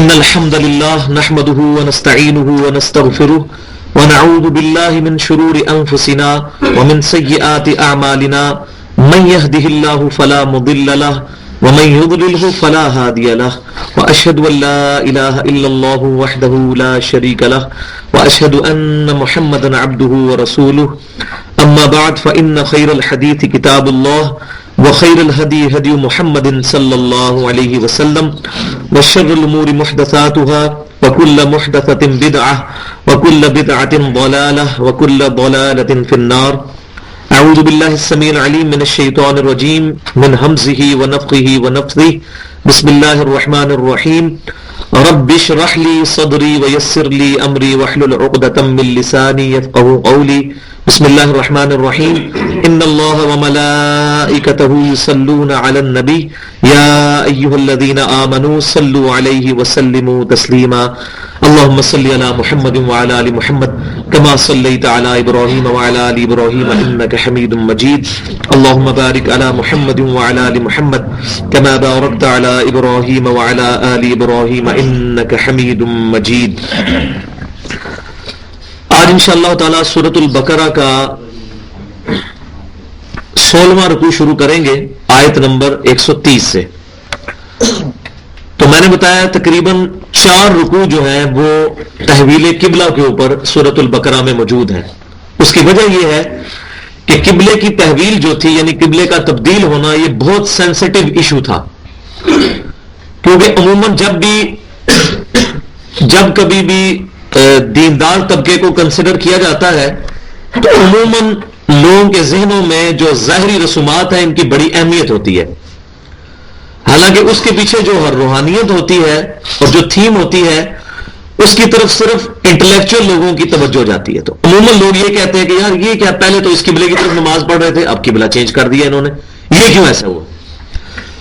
إن الحمد لله نحمده ونستعينه ونستغفره ونعوذ بالله من شرور أنفسنا ومن سيئات أعمالنا من يهده الله فلا مضل له ومن يضلله فلا هادي له وأشهد أن لا إله إلا الله وحده لا شريك له وأشهد أن محمدا عبده ورسوله أما بعد فإن خير الحديث كتاب الله وخير الهدي هدي محمد صلى الله عليه وسلم وشر الأمور محدثاتها وكل محدثة بدعة وكل بدعة ضلالة وكل ضلالة في النار. أعوذ بالله السميع العليم من الشيطان الرجيم من همزه ونفخه ونفثه. بسم الله الرحمن الرحيم. رب اشرح لي صدري ويسر لي أمري واحلل عقدة من لساني يفقهوا قولي. بسم الله الرحمن الرحيم. إن الله وملائكته يصلون على النبي يا أيها الذين آمنوا صلوا عليه وسلموا تسليما. اللهم صل على محمد وعلى آل محمد كما صليت على إبراهيم وعلى آل إبراهيم إنك حميد مجيد. اللهم بارك على محمد وعلى آل محمد كما باركت على إبراهيم وعلى آل إبراهيم إنك حميد مجيد. آج انشاءاللہ تعالی سورۃ البقرہ کا 16واں رکوع شروع کریں گے آیت نمبر 130 سے. تو میں نے بتایا تقریباً 4 رکوع جو ہیں وہ تحویل قبلہ کے اوپر سورۃ البقرہ میں موجود ہیں. اس کی وجہ یہ ہے کہ قبلے کی تحویل جو تھی یعنی قبلے کا تبدیل ہونا یہ بہت سینسٹیو ایشو تھا، کیونکہ عموماً جب کبھی بھی دیندار طبقے کو کنسیڈر کیا جاتا ہے تو عموماً لوگوں کے ذہنوں میں جو ظاہری رسومات ہیں ان کی بڑی اہمیت ہوتی ہے، حالانکہ اس کے پیچھے جو روحانیت ہوتی ہے اور جو تھیم ہوتی ہے اس کی طرف صرف انٹلیکچوئل لوگوں کی توجہ جاتی ہے. تو عموماً لوگ یہ کہتے ہیں کہ یار یہ کیا، پہلے تو اس قبلے کی طرف نماز پڑھ رہے تھے اب قبلہ چینج کر دیا انہوں نے، یہ کیوں ایسا ہوا؟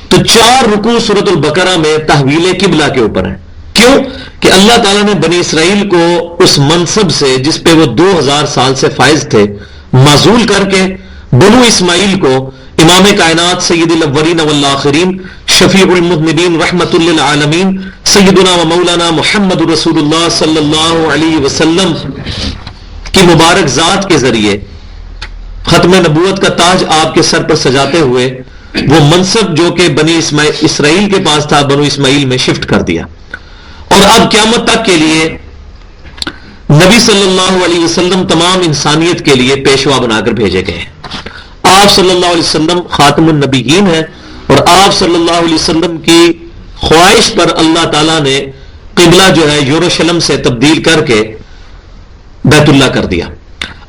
تو 4 رکوع سورۃ البقرہ میں تحویل قبلہ کے اوپر ہیں. کیوں کہ اللہ تعالیٰ نے بنی اسرائیل کو اس منصب سے جس پہ وہ 2000 سال سے فائز تھے معزول کر کے بنو اسماعیل کو امام کائنات سید الاولین والآخرین شفیع المذنبین رحمت للعالمین سیدنا و مولانا محمد رسول اللہ صلی اللہ علیہ وسلم کی مبارک ذات کے ذریعے ختم نبوت کا تاج آپ کے سر پر سجاتے ہوئے وہ منصب جو کہ بنی اسرائیل کے پاس تھا بنو اسماعیل میں شفٹ کر دیا، اور اب قیامت تک کے لیے نبی صلی اللہ علیہ وسلم تمام انسانیت کے لیے پیشوا بنا کر بھیجے گئے ہیں. آپ صلی اللہ علیہ وسلم خاتم النبیین ہیں اور آپ صلی اللہ علیہ وسلم کی خواہش پر اللہ تعالیٰ نے قبلہ جو ہے یروشلم سے تبدیل کر کے بیت اللہ کر دیا.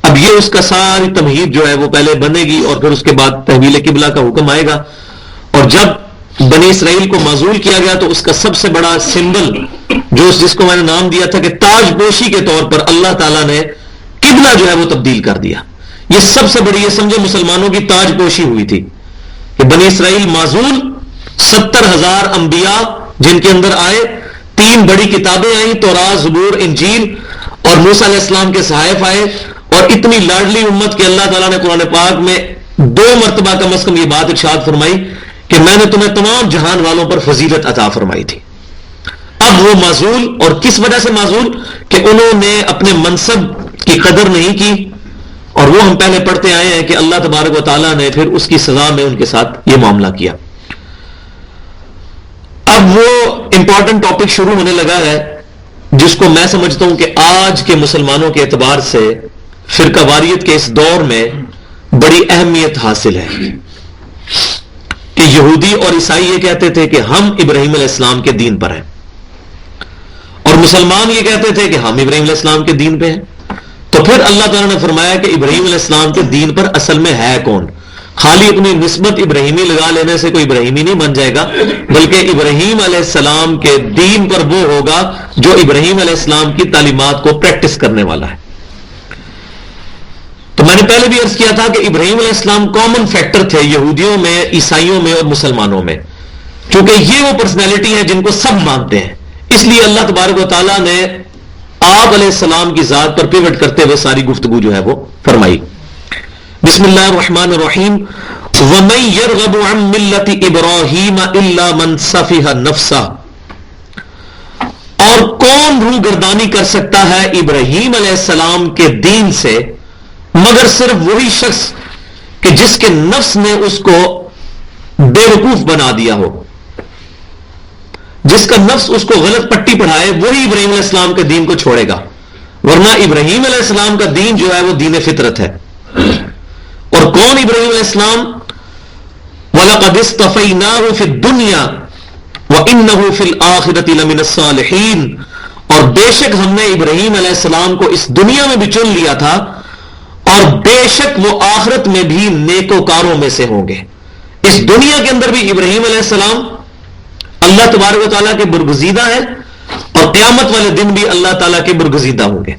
اب یہ اس کا ساری تمہید جو ہے وہ پہلے بنے گی اور پھر اس کے بعد تحویل قبلہ کا حکم آئے گا. اور جب بنی اسرائیل کو معزول کیا گیا تو اس کا سب سے بڑا سمبل جس کو میں نے نام دیا تھا کہ تاج پوشی کے طور پر اللہ تعالیٰ نے قبلہ جو ہے وہ تبدیل کر دیا. یہ سب سے بڑی، یہ سمجھے مسلمانوں کی تاج پوشی ہوئی تھی کہ بنی اسرائیل معزول، 70,000 انبیاء جن کے اندر آئے، 3 بڑی کتابیں آئیں، تورات، زبور، انجیل، اور موسیٰ علیہ السلام کے صحائف آئے، اور اتنی لاڈلی امت کہ اللہ تعالیٰ نے قرآن پاک میں 2 مرتبہ کم از کم یہ بات ارشاد فرمائی کہ میں نے تمہیں تمام جہان والوں پر فضیلت عطا فرمائی تھی. اب وہ معزول، اور کس وجہ سے معزول؟ کہ انہوں نے اپنے منصب کی قدر نہیں کی، اور وہ ہم پہلے پڑھتے آئے ہیں کہ اللہ تبارک و تعالیٰ نے پھر اس کی سزا میں ان کے ساتھ یہ معاملہ کیا. اب وہ امپورٹنٹ ٹاپک شروع ہونے لگا ہے جس کو میں سمجھتا ہوں کہ آج کے مسلمانوں کے اعتبار سے فرقہ واریت کے اس دور میں بڑی اہمیت حاصل ہے کہ یہودی اور عیسائی یہ کہتے تھے کہ ہم ابراہیم علیہ السلام کے دین پر ہیں، اور مسلمان یہ کہتے تھے کہ ہم ابراہیم علیہ السلام کے دین پہ ہیں. تو پھر اللہ تعالیٰ نے فرمایا کہ ابراہیم علیہ السلام کے دین پر اصل میں ہے کون؟ خالی اپنی نسبت ابراہیمی لگا لینے سے کوئی ابراہیمی نہیں بن جائے گا، بلکہ ابراہیم علیہ السلام کے دین پر وہ ہوگا جو ابراہیم علیہ السلام کی تعلیمات کو پریکٹس کرنے والا ہے. تو میں نے پہلے بھی عرض کیا تھا کہ ابراہیم علیہ السلام کامن فیکٹر تھے یہودیوں میں، عیسائیوں میں اور مسلمانوں میں، کیونکہ یہ وہ پرسنالٹی ہیں جن کو سب مانتے ہیں. اس لیے اللہ تبارک و تعالیٰ نے آپ علیہ السلام کی ذات پر پیوٹ کرتے ہوئے ساری گفتگو جو ہے وہ فرمائی. بسم اللہ الرحمن الرحیم. وَمَن يَرْغَبُ عَن مِّلَّةِ إِبْرَاهِيمَ إِلَّا مَن سَفِهَ نَفْسَهُ اور کون روح گردانی کر سکتا ہے ابراہیم علیہ السلام کے دین سے مگر صرف وہی شخص کہ جس کے نفس نے اس کو بے وقوف بنا دیا ہو، جس کا نفس اس کو غلط پٹی پڑھائے وہی ابراہیم علیہ السلام کے دین کو چھوڑے گا، ورنہ ابراہیم علیہ السلام کا دین جو ہے وہ دین فطرت ہے۔ اور کون ابراہیم علیہ السلام؟ وَلَقَدِ اصْطَفَيْنَاهُ فِي الدُّنْيَا وَإِنَّهُ فِي الْآخِرَةِ لَمِنَ الصَّالِحِينَ، اور بے شک ہم نے ابراہیم علیہ السلام کو اس دنیا میں بھی چن لیا تھا اور بے شک وہ آخرت میں بھی نیکوکاروں میں سے ہوں گے۔ اس دنیا کے اندر بھی ابراہیم علیہ السلام اللہ تبارک و تعالیٰ کے برگزیدہ ہیں اور قیامت والے دن بھی اللہ تعالیٰ کے برگزیدہ ہوں گے۔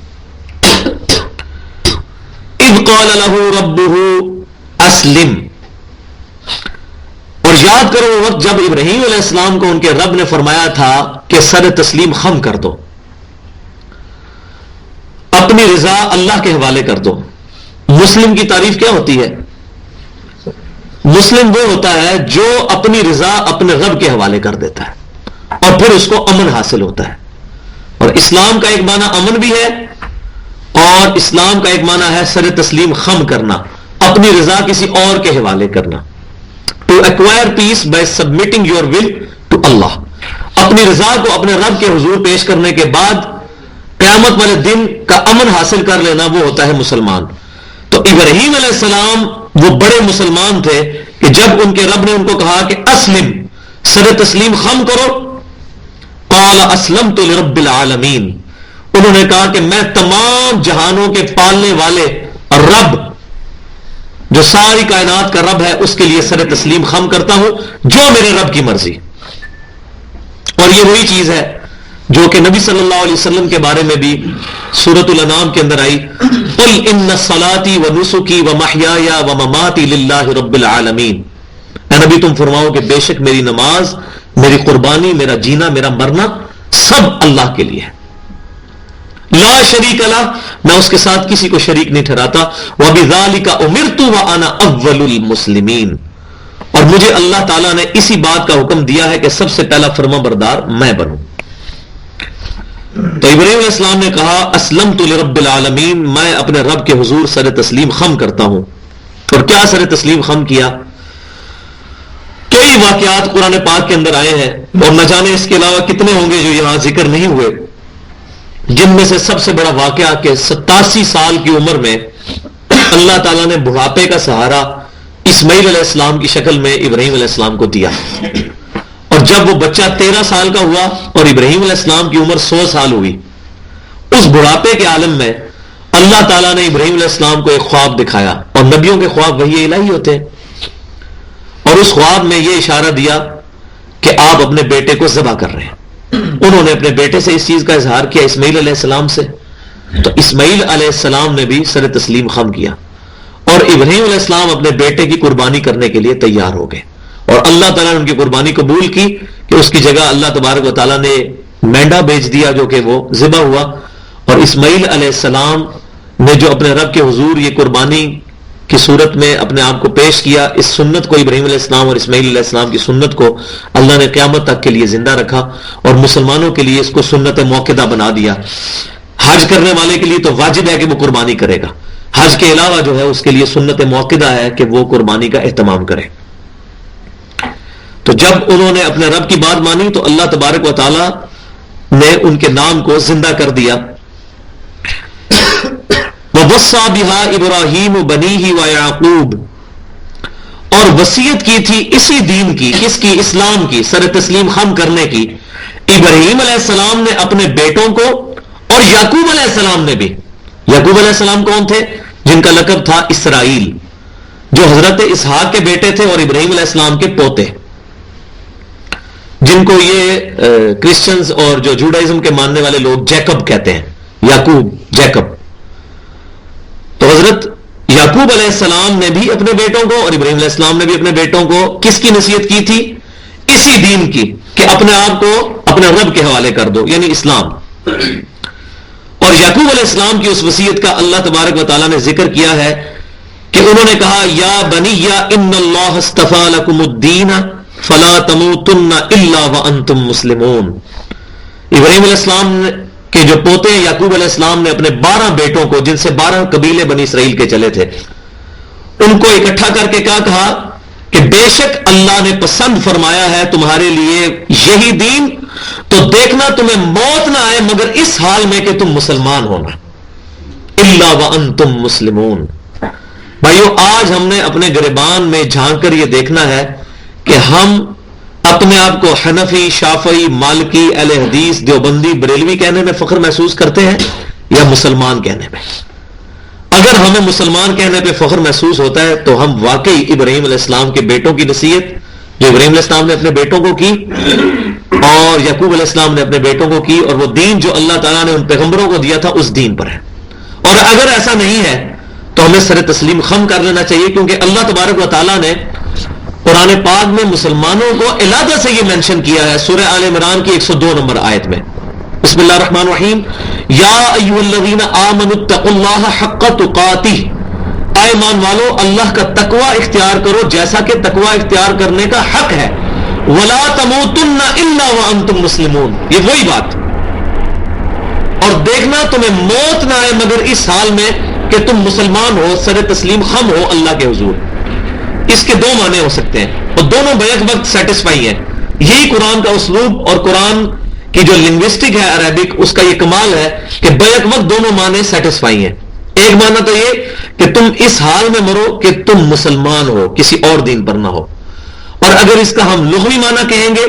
اذ قال له ربه اسلم، اور یاد کرو وہ وقت جب ابراہیم علیہ السلام کو ان کے رب نے فرمایا تھا کہ سر تسلیم خم کر دو، اپنی رضا اللہ کے حوالے کر دو۔ مسلم کی تعریف کیا ہوتی ہے؟ مسلم وہ ہوتا ہے جو اپنی رضا اپنے رب کے حوالے کر دیتا ہے اور پھر اس کو امن حاصل ہوتا ہے۔ اور اسلام کا ایک معنی امن بھی ہے اور اسلام کا ایک معنی ہے سر تسلیم خم کرنا، اپنی رضا کسی اور کے حوالے کرنا۔ To acquire peace by submitting your will to Allah, اپنی رضا کو اپنے رب کے حضور پیش کرنے کے بعد قیامت والے دن کا امن حاصل کر لینا، وہ ہوتا ہے مسلمان۔ تو ابراہیم علیہ السلام وہ بڑے مسلمان تھے کہ جب ان کے رب نے ان کو کہا کہ اسلم، سر تسلیم خم کرو، قال اسلمت لرب العالمین، انہوں نے کہا کہ میں تمام جہانوں کے پالنے والے رب جو ساری کائنات کا رب ہے اس کے لیے سر تسلیم خم کرتا ہوں، جو میرے رب کی مرضی۔ اور یہ وہی چیز ہے جو کہ نبی صلی اللہ علیہ وسلم کے بارے میں بھی سورۃ الانعام کے اندر آئی، قل ان صلاتي ونسكي ومحياي ومماتي لله رب العالمین، اے نبی تم فرماؤ کہ بے شک میری نماز، میری قربانی، میرا جینا، میرا مرنا سب اللہ کے لیے ہے، لا شریک لہ، میں اس کے ساتھ کسی کو شریک نہیں ٹھہراتا، وبذالک امرت وانا اول المسلمین، اور مجھے اللہ تعالیٰ نے اسی بات کا حکم دیا ہے کہ سب سے پہلا فرما بردار میں بنوں۔ تو ابراہیم علیہ السلام نے کہا اسلمت لرب العالمین، میں اپنے رب کے حضور سر تسلیم خم کرتا ہوں۔ اور کیا سر تسلیم خم کیا؟ کئی واقعات قرآن پاک کے اندر آئے ہیں اور نہ جانے اس کے علاوہ کتنے ہوں گے جو یہاں ذکر نہیں ہوئے، جن میں سے سب سے بڑا واقعہ کہ 87 سال کی عمر میں اللہ تعالیٰ نے بڑھاپے کا سہارا اسماعیل علیہ السلام کی شکل میں ابراہیم علیہ السلام کو دیا، اور جب وہ بچہ 13 سال کا ہوا اور ابراہیم علیہ السلام کی عمر 100 سال ہوئی، اس بڑھاپے کے عالم میں اللہ تعالیٰ نے ابراہیم علیہ السلام کو ایک خواب دکھایا، اور نبیوں کے خواب وحی الہی ہوتے ہیں، اور اس خواب میں یہ اشارہ دیا کہ آپ اپنے بیٹے کو ذبح کر رہے ہیں۔ انہوں نے اپنے بیٹے سے اس چیز کا اظہار کیا، اسماعیل علیہ السلام سے، تو اسماعیل علیہ السلام نے بھی سر تسلیم خم کیا، اور ابراہیم علیہ السلام اپنے بیٹے کی قربانی کرنے کے لیے تیار ہو گئے، اور اللہ تعالیٰ نے ان کی قربانی قبول کی کہ اس کی جگہ اللہ تبارک و تعالیٰ نے مینڈا بھیج دیا جو کہ وہ ذبح ہوا، اور اسماعیل علیہ السلام نے جو اپنے رب کے حضور یہ قربانی کی صورت میں اپنے آپ کو پیش کیا، اس سنت کو ابراہیم علیہ السلام اور اسماعیل علیہ السلام کی سنت کو اللہ نے قیامت تک کے لیے زندہ رکھا، اور مسلمانوں کے لیے اس کو سنت موقدہ بنا دیا۔ حج کرنے والے کے لیے تو واجب ہے کہ وہ قربانی کرے گا، حج کے علاوہ جو ہے اس کے لیے سنت موقدہ ہے کہ وہ قربانی کا اہتمام کرے۔ تو جب انہوں نے اپنے رب کی بات مانی تو اللہ تبارک و تعالی نے ان کے نام کو زندہ کر دیا۔ وَوَصَّى بِهَا إِبْرَاهِيمُ بَنِيهِ وَيَعْقُوبُ، اور وصیت کی تھی اسی دین کی، کس کی؟ اسلام کی، سر تسلیم خم کرنے کی، ابراہیم علیہ السلام نے اپنے بیٹوں کو، اور یعقوب علیہ السلام نے بھی۔ یعقوب علیہ السلام کون تھے؟ جن کا لقب تھا اسرائیل، جو حضرت اسحاق کے بیٹے تھے اور ابراہیم علیہ السلام کے پوتے، جن کو یہ کرسچنز اور جو جوڈائزم کے ماننے والے لوگ جیکب کہتے ہیں، یعقوب، جیکب۔ تو حضرت یعقوب علیہ السلام نے بھی اپنے بیٹوں کو اور ابراہیم علیہ السلام نے بھی اپنے بیٹوں کو کس کی نصیحت کی تھی؟ اسی دین کی، کہ اپنے آپ کو اپنے رب کے حوالے کر دو، یعنی اسلام۔ اور یعقوب علیہ السلام کی اس وصیت کا اللہ تبارک و تعالیٰ نے ذکر کیا ہے کہ انہوں نے کہا یا بنی ان اللہ اصطفى لكم الدین فلا تموتن الا وانتم مسلمون، ابراہیم علیہ السلام کے جو پوتے ہیں یعقوب علیہ السلام نے اپنے 12 بیٹوں کو، جن سے 12 قبیلے بنی اسرائیل کے چلے تھے، ان کو اکٹھا کر کے کیا کہا کہ بے شک اللہ نے پسند فرمایا ہے تمہارے لیے یہی دین، تو دیکھنا تمہیں موت نہ آئے مگر اس حال میں کہ تم مسلمان ہونا، الا وانتم مسلمون۔ بھائیو، آج ہم نے اپنے گریبان میں جھانک کر یہ دیکھنا ہے کہ ہم اپنے آپ کو حنفی، شافعی، مالکی، اہل حدیث، دیوبندی، بریلوی کہنے میں فخر محسوس کرتے ہیں یا مسلمان کہنے میں۔ اگر ہمیں مسلمان کہنے پہ فخر محسوس ہوتا ہے تو ہم واقعی ابراہیم علیہ السلام کے بیٹوں کی نصیحت جو ابراہیم علیہ السلام نے اپنے بیٹوں کو کی اور یعقوب علیہ السلام نے اپنے بیٹوں کو کی، اور وہ دین جو اللہ تعالیٰ نے ان پیغمبروں کو دیا تھا اس دین پر ہے۔ اور اگر ایسا نہیں ہے تو ہمیں سر تسلیم خم کر لینا چاہیے، کیونکہ اللہ تبارک و تعالیٰ نے قرآن پاک میں مسلمانوں کو علیحدہ سے یہ مینشن کیا ہے سورہ آل عمران کی 102 نمبر آیت میں۔ بسم اللہ الرحمن الرحیم، یا ایھا الذین آمنوا اتقوا اللہ حق تقاتہ، اے ایمان والو اللہ کا تقوی اختیار کرو جیسا کہ تقوی اختیار کرنے کا حق ہے، ولا تموتن الا وانتم مسلمون، یہ وہی بات، اور دیکھنا تمہیں موت نہ آئے مگر اس حال میں کہ تم مسلمان ہو، سر تسلیم خم ہو اللہ کے حضور۔ اس کے دو معنی ہو سکتے ہیں اور دونوں بیک وقت سیٹسفائی ہیں۔ یہی قرآن کا اسلوب اور قرآن کی جو لنگوسٹک ہے عربک، اس کا یہ کمال ہے کہ بیک وقت دونوں معنی سیٹسفائی ہیں۔ ایک معنی تو یہ کہ تم اس حال میں مرو کہ تم مسلمان ہو، کسی اور دین پر نہ ہو، اور اگر اس کا ہم لغوی معنی کہیں گے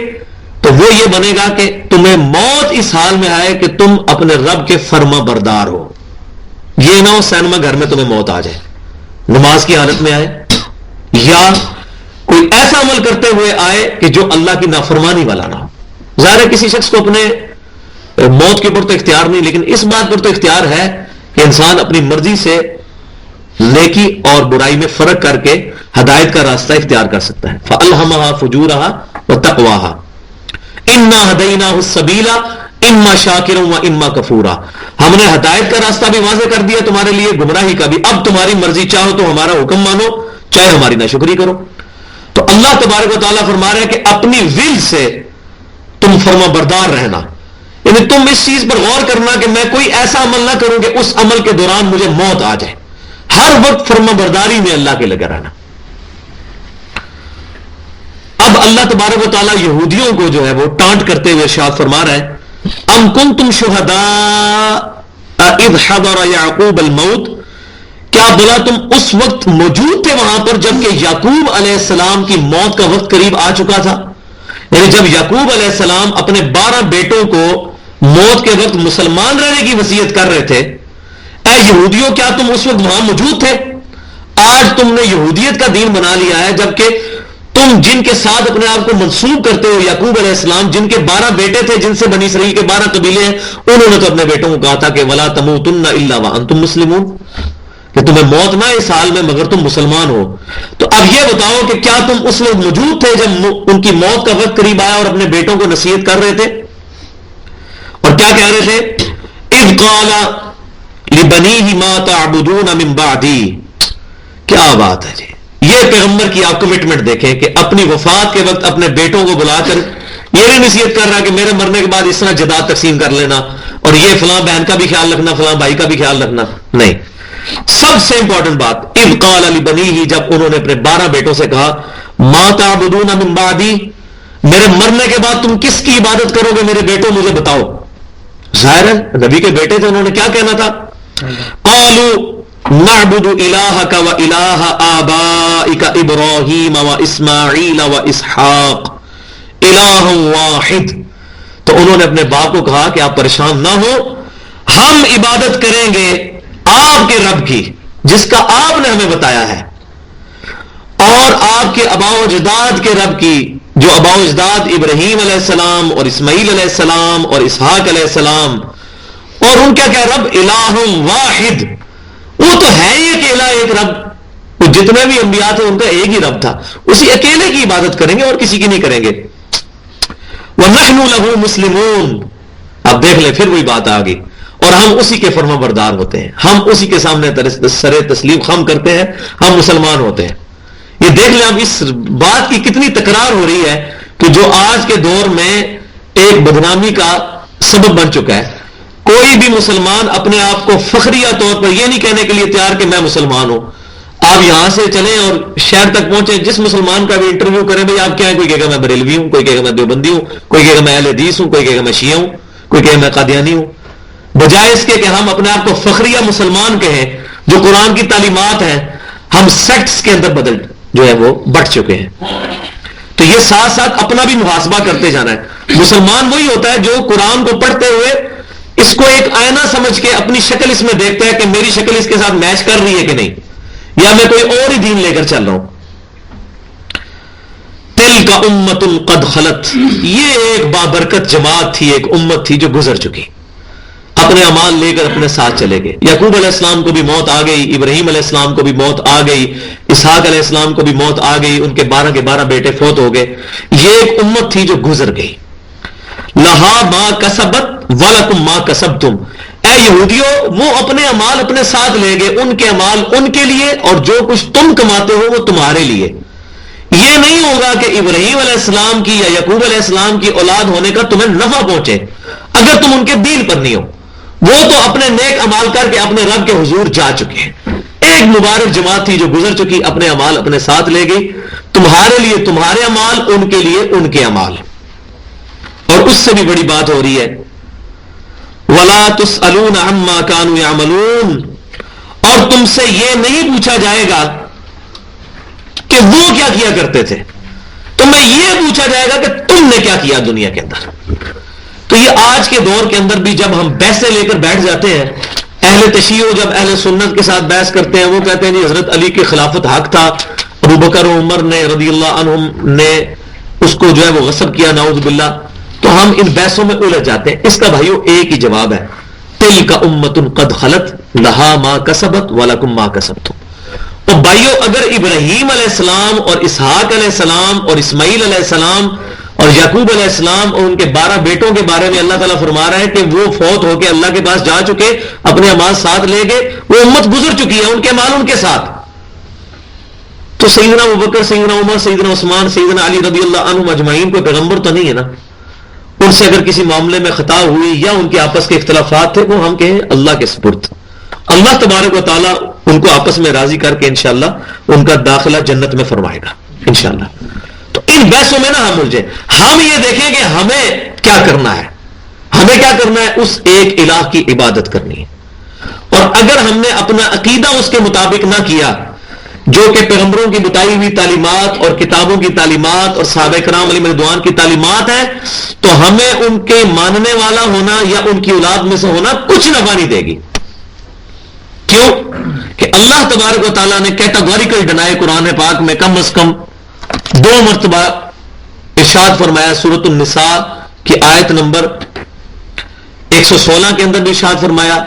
تو وہ یہ بنے گا کہ تمہیں موت اس حال میں آئے کہ تم اپنے رب کے فرما بردار ہو۔ یہ نہ ہو سینما گھر میں تمہیں موت آ جائے، نماز کی حالت میں آئے، یا کوئی ایسا عمل کرتے ہوئے آئے کہ جو اللہ کی نافرمانی والا نہ ہو۔ ظاہر ہے کسی شخص کو اپنے موت کے اوپر تو اختیار نہیں، لیکن اس بات پر تو اختیار ہے کہ انسان اپنی مرضی سے نیکی اور برائی میں فرق کر کے ہدایت کا راستہ اختیار کر سکتا ہے۔ فَأَلْهَمَهَا فُجُورَهَا وَتَقْوَاهَا إِنَّا هَدَيْنَاهُ السَّبِيلَ إِمَّا شَاكِرًا وَإِمَّا كَفُورًا، ہم نے ہدایت کا راستہ بھی واضح کر دیا تمہارے لیے، گمراہی کا بھی، اب تمہاری مرضی، چاہو تو ہمارا حکم مانو، چاہے ہماری ناشکری کرو۔ تو اللہ تبارک و تعالیٰ فرما رہے ہیں کہ اپنی ول سے تم فرما بردار رہنا، یعنی تم اس چیز پر غور کرنا کہ میں کوئی ایسا عمل نہ کروں کہ اس عمل کے دوران مجھے موت آ جائے، ہر وقت فرما برداری میں اللہ کے لگا رہنا۔ اب اللہ تبارک و تعالیٰ یہودیوں کو جو ہے وہ ٹانٹ کرتے ہوئے ارشاد فرما رہا ہے، ام کنتم شہداء اذ حضر یعقوب الموت، کیا بلا تم اس وقت موجود تھے وہاں پر جبکہ یعقوب علیہ السلام کی موت کا وقت قریب آ چکا تھا؟ یعنی جب یعقوب علیہ السلام اپنے 12 بیٹوں کو موت کے وقت مسلمان رہنے کی وصیت کر رہے تھے، اے یہودیوں کیا تم اس وقت وہاں موجود تھے؟ آج تم نے یہودیت کا دین بنا لیا ہے، جبکہ تم جن کے ساتھ اپنے آپ کو منسوب کرتے ہو یعقوب علیہ السلام، جن کے 12 بیٹے تھے، جن سے بنی اسرائیل کے 12 قبیلے ہیں، انہوں نے تو اپنے بیٹوں کو کہا تھا کہ ولا تموتن الا وانتم مسلمون، کہ تمہیں موت نہ اس حال میں مگر تم مسلمان ہو۔ تو اب یہ بتاؤ کہ کیا تم اس وقت موجود تھے جب ان کی موت کا وقت قریب آیا اور اپنے بیٹوں کو نصیحت کر رہے تھے؟ اور کیا کہہ رہے تھے؟ اذ قال لبنیہ ما تعبدون من بعدی، کیا بات ہے جی، یہ پیغمبر کی آپ کمٹمنٹ دیکھیں کہ اپنی وفات کے وقت اپنے بیٹوں کو بلا کر یہ نہیں نصیحت کر رہا کہ میرے مرنے کے بعد اس طرح جائیداد تقسیم کر لینا اور یہ فلاں بہن کا بھی خیال رکھنا، فلاں بھائی کا بھی خیال رکھنا، نہیں، سب سے امپورٹنٹ بات اذ قال لبنیہ، جب انہوں نے اپنے 12 بیٹوں سے کہا ما تعبدون من بعدی، میرے مرنے کے بعد تم کس کی عبادت کرو گے میرے بیٹوں، مجھے بتاؤ۔ ظاہر ہے نبی کے بیٹے تھے، انہوں نے کیا کہنا تھا؟ قالوا نعبد الہک و الہ آبائک ابراہیم و اسماعیل و اسحاق الہ واحد، تو انہوں نے اپنے باپ کو کہا کہ آپ پریشان نہ ہو، ہم عبادت کریں گے آپ کے رب کی جس کا آپ نے ہمیں بتایا ہے، اور آپ کے آباء و اجداد کے رب کی جو آباء و اجداد ابراہیم علیہ السلام اور اسماعیل علیہ السلام اور اسحاق علیہ السلام، اور ان کا کیا رب الہ واحد، وہ تو ہے یہ کہ الہ ایک رب، وہ جتنے بھی انبیاء تھے ان کا ایک ہی رب تھا، اسی اکیلے کی عبادت کریں گے اور کسی کی نہیں کریں گے۔ وَنَحْنُ لَهُ مُسْلِمُونَ، اب دیکھ لیں پھر وہی بات آ گئی، اور ہم اسی کے فرما بردار ہوتے ہیں، ہم اسی کے سامنے سر تسلیم خم کرتے ہیں، ہم مسلمان ہوتے ہیں۔ یہ دیکھ لیں اب اس بات کی کتنی تکرار ہو رہی ہے کہ جو آج کے دور میں ایک بدنامی کا سبب بن چکا ہے. کوئی بھی مسلمان اپنے آپ کو فخریہ طور پر یہ نہیں کہنے کے لیے تیار کہ میں مسلمان ہوں. آپ یہاں سے چلیں اور شہر تک پہنچے, جس مسلمان کا بھی انٹرویو کریں بھائی آپ کیا ہیں, کوئی کہے گا میں بریلوی ہوں, کوئی کہے گا میں دیوبندی ہوں, کوئی کہے گا میں اہل حدیث ہوں, کوئی کہے گا میں شیعہ ہوں, کوئی کہے گا میں قادیانی ہوں. بجائے اس کے کہ ہم اپنے آپ کو فخریہ مسلمان کہیں, جو قرآن کی تعلیمات ہیں, ہم سیکٹس کے اندر بدل جو ہے وہ بٹ چکے ہیں. تو یہ ساتھ ساتھ اپنا بھی محاسبہ کرتے جانا ہے. مسلمان وہی ہوتا ہے جو قرآن کو پڑھتے ہوئے اس کو ایک آئینہ سمجھ کے اپنی شکل اس میں دیکھتا ہے کہ میری شکل اس کے ساتھ میچ کر رہی ہے کہ نہیں, یا میں کوئی اور ہی دین لے کر چل رہا ہوں. تلک امت قد خلت, یہ ایک بابرکت جماعت تھی, ایک امت تھی جو گزر چکی, اپنے اعمال لے کر اپنے ساتھ چلے گئے. یعقوب علیہ السلام کو بھی موت آ گئی, ابراہیم علیہ السلام کو بھی موت آ گئی, اسحاق علیہ السلام کو بھی موت آ گئی, ان کے 12 کے 12 بیٹے فوت ہو گئے. یہ ایک امت تھی جو گزر گئی. لہا ما کسبت ولکم ما کسبتم, اے یہودیو وہ اپنے اعمال اپنے ساتھ لے گئے, ان کے اعمال ان کے لیے, اور جو کچھ تم کماتے ہو وہ تمہارے لیے. یہ نہیں ہوگا کہ ابراہیم علیہ السلام کی یا یعقوب علیہ السلام کی اولاد ہونے کا تمہیں نفع پہنچے اگر تم ان کے دین پر نہیں ہو. وہ تو اپنے نیک امال کر کے اپنے رب کے حضور جا چکے ہیں. ایک مبارک جماعت تھی جو گزر چکی, اپنے امال اپنے ساتھ لے گئی. تمہارے لیے تمہارے امال, ان کے لیے ان کے امال. اور اس سے بھی بڑی بات ہو رہی ہے, وَلَا تُسْأَلُونَ عَمَّا كَانُوا يَعْمَلُونَ, اور تم سے یہ نہیں پوچھا جائے گا کہ وہ کیا کیا کرتے تھے, تمہیں یہ پوچھا جائے گا کہ تم نے کیا کیا دنیا کے اندر. تو یہ آج کے دور کے اندر بھی جب ہم بحثیں لے کر بیٹھ جاتے ہیں, اہل تشیع جب اہل سنت کے ساتھ بحث کرتے ہیں, وہ کہتے ہیں جی حضرت علی کی خلافت حق تھا, ابو بکر و عمر نے رضی اللہ عنہم نے اس کو جو ہے وہ غصب کیا, نعوذ باللہ. تو ہم ان بحثوں میں الجھ جاتے ہیں. اس کا بھائیو ایک ہی جواب ہے, تلک امت قد خلت لہا ما کسبت ولکم ما کسبتم. اور بھائیو اگر ابراہیم علیہ السلام اور اسحاق علیہ السلام اور اسماعیل علیہ السلام اور یعقوب علیہ السلام اور ان کے 12 بیٹوں کے بارے میں اللہ تعالیٰ فرما رہا ہے کہ وہ فوت ہو کے اللہ کے پاس جا چکے, اپنے اعمال ساتھ لے گئے, وہ امت گزر چکی ہے, ان کے اعمال ان کے ساتھ. تو سیدنا ابوبکر, سیدنا عمر, سیدنا عثمان, سیدنا علی رضی اللہ عنہم اجمعین کوئی پیغمبر تو نہیں ہے نا. ان سے اگر کسی معاملے میں خطا ہوئی یا ان کے آپس کے اختلافات تھے, وہ ہم کہیں اللہ کے سپرد. اللہ تبارک و تعالیٰ ان کو آپس میں راضی کر کے انشاءاللہ ان کا داخلہ جنت میں فرمائے گا انشاءاللہ. تو ان بحثوں میں نہ ہم الجھے, ہم یہ دیکھیں کہ ہمیں کیا کرنا ہے. ہمیں کیا کرنا ہے, اس ایک الہ کی عبادت کرنی ہے. اور اگر ہم نے اپنا عقیدہ اس کے مطابق نہ کیا جو کہ پیغمبروں کی بتائی ہوئی تعلیمات اور کتابوں کی تعلیمات اور صحابہ کرام علیہ رضوان کی تعلیمات ہے, تو ہمیں ان کے ماننے والا ہونا یا ان کی اولاد میں سے ہونا کچھ نفع نہیں دے گی. کیوں کہ اللہ تبارک و تعالیٰ نے کیٹاگوریکل ڈنائی قرآن پاک میں کم از کم 2 مرتبہ ارشاد فرمایا. سورۃ النساء کی آیت نمبر 116 کے اندر بھی ارشاد فرمایا,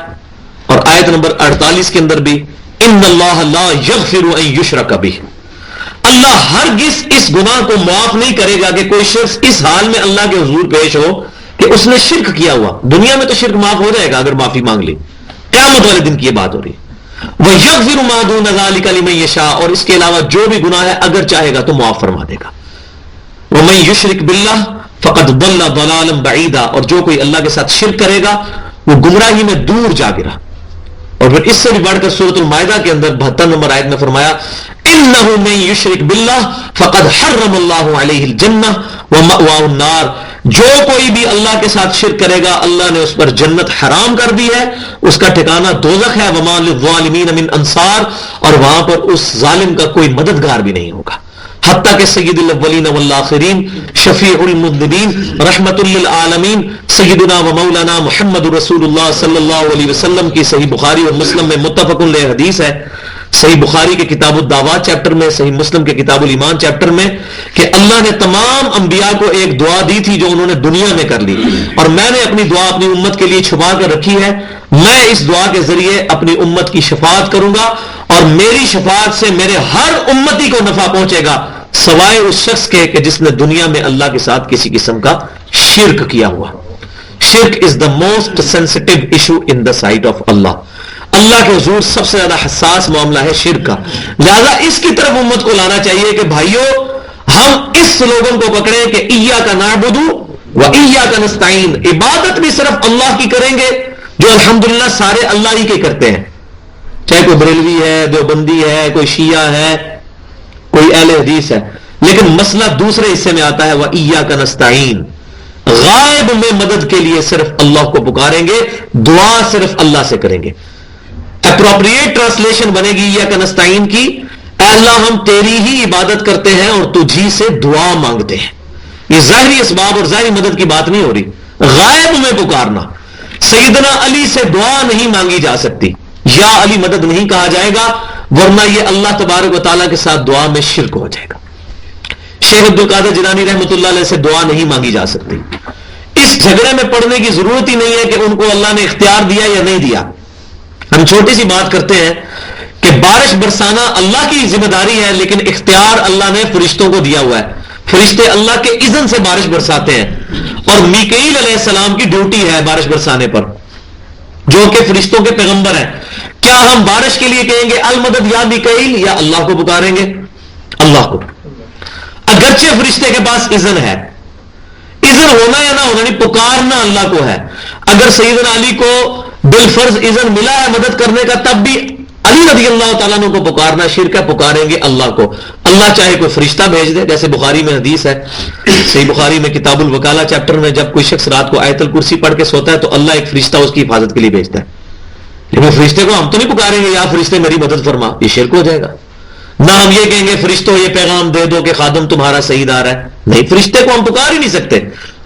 اور آیت نمبر 48 کے اندر بھی, ان اللہ لا یغفر ان یشرک بہ, اللہ ہرگز اس گناہ کو معاف نہیں کرے گا کہ کوئی شخص اس حال میں اللہ کے حضور پیش ہو کہ اس نے شرک کیا ہوا. دنیا میں تو شرک معاف ہو جائے گا اگر معافی مانگ لی, قیامت والے دن کی یہ بات ہو رہی ہے. وَيَغْفِرُ مَا دُونَ ذَلِكَ لِمَن يَشَاءُ, اور اس کے علاوہ جو بھی گناہ ہے اگر چاہے گا تو معاف فرما دے گا. وَمَن يُشْرِكْ بِاللَّهِ فَقَدْ ضَلَّ ضَلَالًا بَعِيدًا, اور جو کوئی اللہ کے ساتھ شرک کرے گا وہ گمراہی میں دور جا گرا. اور پھر اس سے بھی بڑھ کر سورۃ المائدہ کے اندر 72 نمبر آیت میں فرمایا, إِنَّهُ مَن يُشْرِكْ بِاللَّهِ فَقَدْ حَرَّمَ اللَّهُ عَلَيْهِ الْجَنَّةَ وَمَأْوَاهُ النَّارُ, جو کوئی بھی اللہ کے ساتھ شرک کرے گا اللہ نے اس پر جنت حرام کر دی ہے, اس کا ٹھکانہ دوزخ ہے. وَمَا لِلظَّالِمِينَ مِنْ أَنصَارٍ, اور وہاں پر اس ظالم کا کوئی مددگار بھی نہیں ہوگا. حتیٰ کہ سید الاولین والآخرین, شفیع المذنبین, رحمت للعالمین, سیدنا و مولانا محمد رسول اللہ صلی اللہ علیہ وسلم کی صحیح بخاری اور مسلم میں متفق علیہ حدیث ہے. صحیح بخاری کے کتاب الدعوات چیپٹر میں, صحیح مسلم کے کتاب الایمان چیپٹر میں, کہ اللہ نے تمام انبیاء کو ایک دعا دی تھی جو انہوں نے دنیا میں کر لی, اور میں نے اپنی دعا اپنی امت کے لیے چھپا کر رکھی ہے. میں اس دعا کے ذریعے اپنی امت کی شفاعت کروں گا, اور میری شفاعت سے میرے ہر امتی کو نفع پہنچے گا سوائے اس شخص کے کہ جس نے دنیا میں اللہ کے ساتھ کسی قسم کا شرک کیا ہوا. شرک is the most sensitive issue in the sight of Allah. Allah کے حضور سب سے زیادہ حساس معاملہ ہے شرک کا. لہذا اس کی طرف امت کو لانا چاہیے کہ بھائیو ہم اس سلوگن کو پکڑیں کہ ایاک نعبد وَإِيَّاكَ نَسْتَعِينُ، عبادت بھی صرف اللہ کی کریں گے جو الحمدللہ سارے اللہ ہی کے کرتے ہیں، چاہے کوئی بریلوی ہے، دیوبندی ہے، کوئی شیعہ ہے، کوئی اہل حدیث ہے. لیکن مسئلہ دوسرے حصے میں آتا ہے وَإِيَّاكَ نَسْتَعِينُ، غائب میں مدد کے لیے صرف اللہ کو پکاریں گے، دعا صرف اللہ سے کریں گے. اپروپریٹ ٹرانسلیشن بنے گی ایاک نستعین کی، اے اللہ ہم تیری ہی عبادت کرتے ہیں اور تجھی سے دعا مانگتے ہیں. یہ ظاہری اسباب اور ظاہری مدد کی بات نہیں ہو رہی، غائب میں پکارنا. سیدنا علی سے دعا نہیں مانگی جا سکتی، یا علی مدد نہیں کہا جائے گا، ورنہ یہ اللہ تبارک و تعالیٰ کے ساتھ دعا میں شرک ہو جائے گا. شیخ عبد القادر جیلانی رحمۃ اللہ علیہ سے دعا نہیں مانگی جا سکتی. اس جھگڑے میں پڑنے کی ضرورت ہی نہیں ہے کہ ان کو اللہ نے اختیار دیا یا نہیں دیا. ہم چھوٹی سی بات کرتے ہیں کہ بارش برسانا اللہ کی ذمہ داری ہے، لیکن اختیار اللہ نے فرشتوں کو دیا ہوا ہے. فرشتے اللہ کے اذن سے بارش برساتے ہیں، اور میکائیل علیہ السلام کی ڈیوٹی ہے بارش برسانے پر، جو کہ فرشتوں کے پیغمبر ہیں. کیا ہم بارش کے لیے کہیں گے المدد یا میکائیل، یا اللہ کو پکاریں گے؟ اللہ کو. اگرچہ فرشتے کے پاس اذن ہے، اذن ہونا یا نہ ہونا نہیں، پکارنا اللہ کو ہے. اگر سیدنا علی کو بالفرض اذن ملا ہے مدد کرنے کا، تب بھی علی رضی اللہ تعالیٰ عنہ کو پکارنا شرک ہے. پکاریں گے اللہ کو. اللہ چاہے کوئی فرشتہ بھیج دے، جیسے بخاری میں حدیث ہے، صحیح بخاری میں کتاب الوکالہ چیپٹر میں، جب کوئی شخص رات کو آیت الکرسی پڑھ کے سوتا ہے تو اللہ ایک فرشتہ اس کی حفاظت کے لیے بھیجتا ہے. لیکن فرشتے کو ہم تو نہیں پکاریں گے یا فرشتے میری مدد فرما، یہ شرک ہو جائے گا. نہ ہم یہ کہیں گے فرشتوں یہ پیغام دے دو کہ خادم تمہارا سعید آ رہا ہے، نہیں، فرشتے کو ہم پکار ہی نہیں سکتے،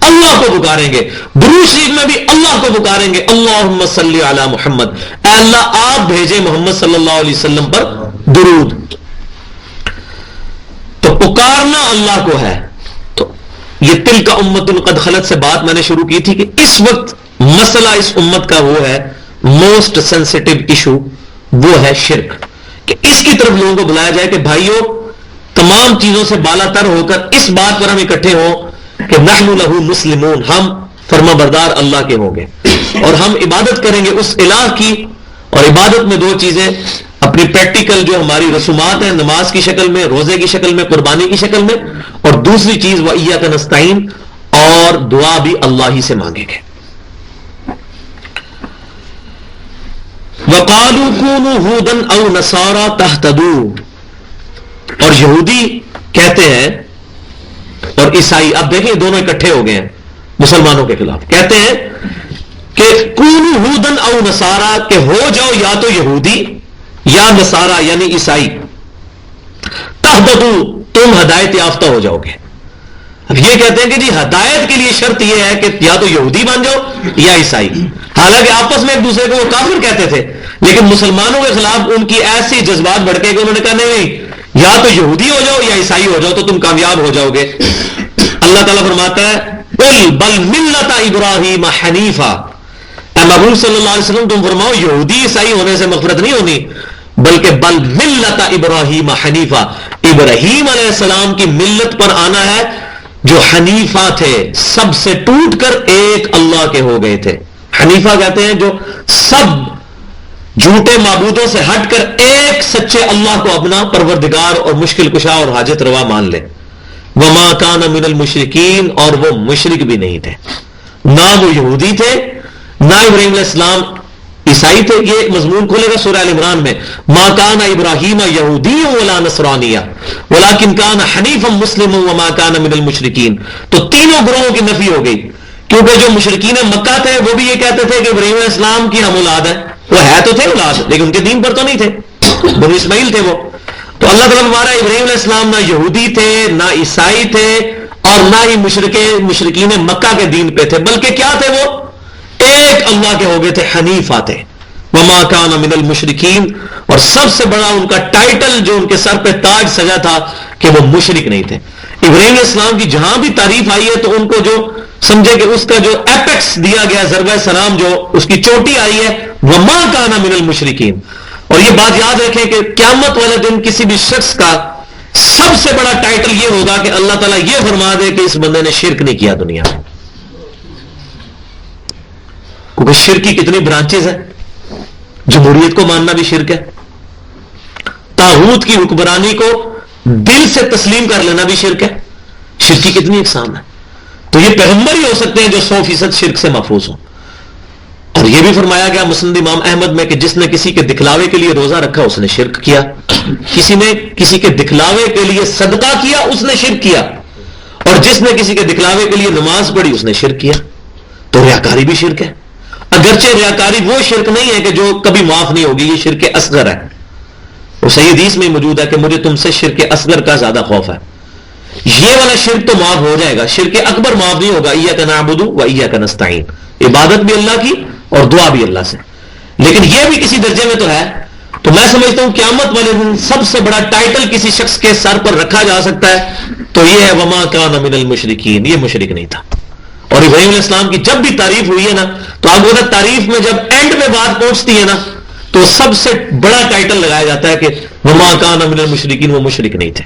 اللہ کو پکاریں گے. درود شریف میں بھی اللہ کو پکاریں گے، اللہم صلی علی محمد، اے اللہ آپ بھیجے محمد صلی اللہ علیہ وسلم پر درود. تو پکارنا اللہ کو ہے. تو یہ تلک امت قد خلت سے بات میں نے شروع کی تھی کہ اس وقت مسئلہ اس امت کا وہ ہے موسٹ سینسٹیو ایشو، وہ ہے شرک. کہ اس کی طرف لوگوں کو بلایا جائے کہ بھائیوں تمام چیزوں سے بالا تر ہو کر اس بات پر ہم اکٹھے ہوں کہ نحن لہ مسلمون، ہم فرما بردار اللہ کے ہوں گے اور ہم عبادت کریں گے اس الہ کی. اور عبادت میں دو چیزیں، اپنی پریکٹیکل جو ہماری رسومات ہیں، نماز کی شکل میں، روزے کی شکل میں، قربانی کی شکل میں، اور دوسری چیز وَإِيَّاكَ نَسْتَعِينُ، اور دعا بھی اللہ ہی سے مانگیں گے. وَقَالُوا كُونُوا هُودًا أَوْ نَصَارَىٰ تَهْتَدُوا، اور یہودی کہتے ہیں اور عیسائی، اب دیکھیں دونوں اکٹھے ہو گئے ہیں مسلمانوں کے خلاف، کہتے ہیں کہ کونوا ہودن او نصارا، کہ ہو جاؤ یا تو یہودی یا نصارا یعنی عیسائی، تہتدوا تم ہدایت یافتہ ہو جاؤ گے. اب یہ کہتے ہیں کہ جی ہدایت کے لیے شرط یہ ہے کہ یا تو یہودی بن جاؤ یا عیسائی. حالانکہ آپس میں ایک دوسرے کو وہ کافر کہتے تھے، لیکن مسلمانوں کے خلاف ان کی ایسی جذبات بڑھ کے کہ انہوں نے کہا نہیں، یا تو یہودی ہو جاؤ یا عیسائی ہو جاؤ تو تم کامیاب ہو جاؤ گے. اللہ تعالیٰ فرماتا ہے قل بل ملت ابراہیم حنیفا، اے محبوب صلی اللہ علیہ وسلم تم فرماؤ یہودی عیسائی ہونے سے مغفرت نہیں ہونی، بلکہ بل ملت ابراہیم حنیفا، ابراہیم علیہ السلام کی ملت پر آنا ہے جو حنیفہ تھے، سب سے ٹوٹ کر ایک اللہ کے ہو گئے تھے. حنیفہ کہتے ہیں جو سب جھوٹے معبودوں سے ہٹ کر ایک سچے اللہ کو اپنا پروردگار اور مشکل کشا اور حاجت روا مان لے. وما کان من المشرکین، اور وہ مشرک بھی نہیں تھے، نہ وہ یہودی تھے نہ ابراہیم علیہ السلام عیسائی تھے. یہ مضمون کھولے گا سورہ ال عمران میں، ما کان ابراہیم یہودی ولا نصرانیہ ولکن کان حنیفا مسلما وما کان من المشرکین. تو تینوں گروہوں کی نفی ہو گئی، کیونکہ جو مشرکین مکہ تھے وہ بھی یہ کہتے تھے کہ ابراہیم علیہ السلام کی ہم اولاد ہیں، وہ ہے تو تھے اولاد لیکن ان کے دین پر تو نہیں تھے، بنو اسماعیل تھے وہ. تو اللہ تعالیٰ ہمارا ابراہیم علیہ السلام نہ یہودی تھے نہ عیسائی تھے اور نہ ہی مشرکین مکہ کے دین پہ تھے، بلکہ کیا تھے وہ ایک اللہ کے ہو گئے تھے، حنیفہ تھے. وما کان من المشرکین، اور سب سے بڑا ان کا ٹائٹل جو ان کے سر پہ تاج سجا تھا کہ وہ مشرک نہیں تھے. ابراہیم علیہ السلام کی جہاں بھی تعریف آئی ہے تو ان کو جو سمجھے کہ اس کا جو ایپیکس دیا گیا ضربہ سلام جو اس کی چوٹی آئی ہے وما کان من المشرکین. اور یہ بات یاد رکھیں کہ قیامت والے دن کسی بھی شخص کا سب سے بڑا ٹائٹل یہ ہوگا کہ اللہ تعالیٰ یہ فرما دے کہ اس بندے نے شرک نہیں کیا دنیا میں. کیونکہ شرک کی کتنی برانچز ہیں، جمہوریت کو ماننا بھی شرک ہے، طاغوت کی حکمرانی کو دل سے تسلیم کر لینا بھی شرک ہے. شرک کی کتنی اقسام ہے. تو یہ پیغمبر ہی ہو سکتے ہیں جو 100% شرک سے محفوظ ہوں. اور یہ بھی فرمایا گیا مسند امام احمد میں کہ جس نے کسی کے دکھلاوے کے لیے روزہ رکھا اس نے شرک کیا، کسی نے کسی کے دکھلاوے کے لیے صدقہ کیا اس نے شرک کیا، اور جس نے کسی کے دکھلاوے کے لیے نماز پڑھی اس نے شرک کیا. تو ریاکاری بھی شرک ہے، اگرچہ ریاکاری وہ شرک نہیں ہے کہ جو کبھی معاف نہیں ہوگی، یہ شرک اصغر ہے. وہ صحیح حدیث میں موجود ہے کہ مجھے تم سے شرک اصغر کا زیادہ خوف ہے. یہ والا شرک تو معاف ہو جائے گا، شرک اکبر معاف نہیں ہوگا. ایاک نعبد و ایاک نستعین، عبادت بھی اللہ کی اور دعا بھی اللہ سے، لیکن یہ بھی کسی درجے میں تو ہے. تو میں سمجھتا ہوں قیامت والے دن سب سے بڑا ٹائٹل کسی شخص کے سر پر رکھا جا سکتا ہے تو یہ ہے وما کان من المشرکین، یہ مشرک نہیں تھا. اور ابراہیم علیہ السلام کی جب بھی تعریف ہوئی ہے نا تو اب وہ تعریف میں جب اینڈ میں بات پہنچتی ہے نا تو سب سے بڑا ٹائٹل لگایا جاتا ہے کہ وما کان من المشرکین، وہ مشرک نہیں تھے.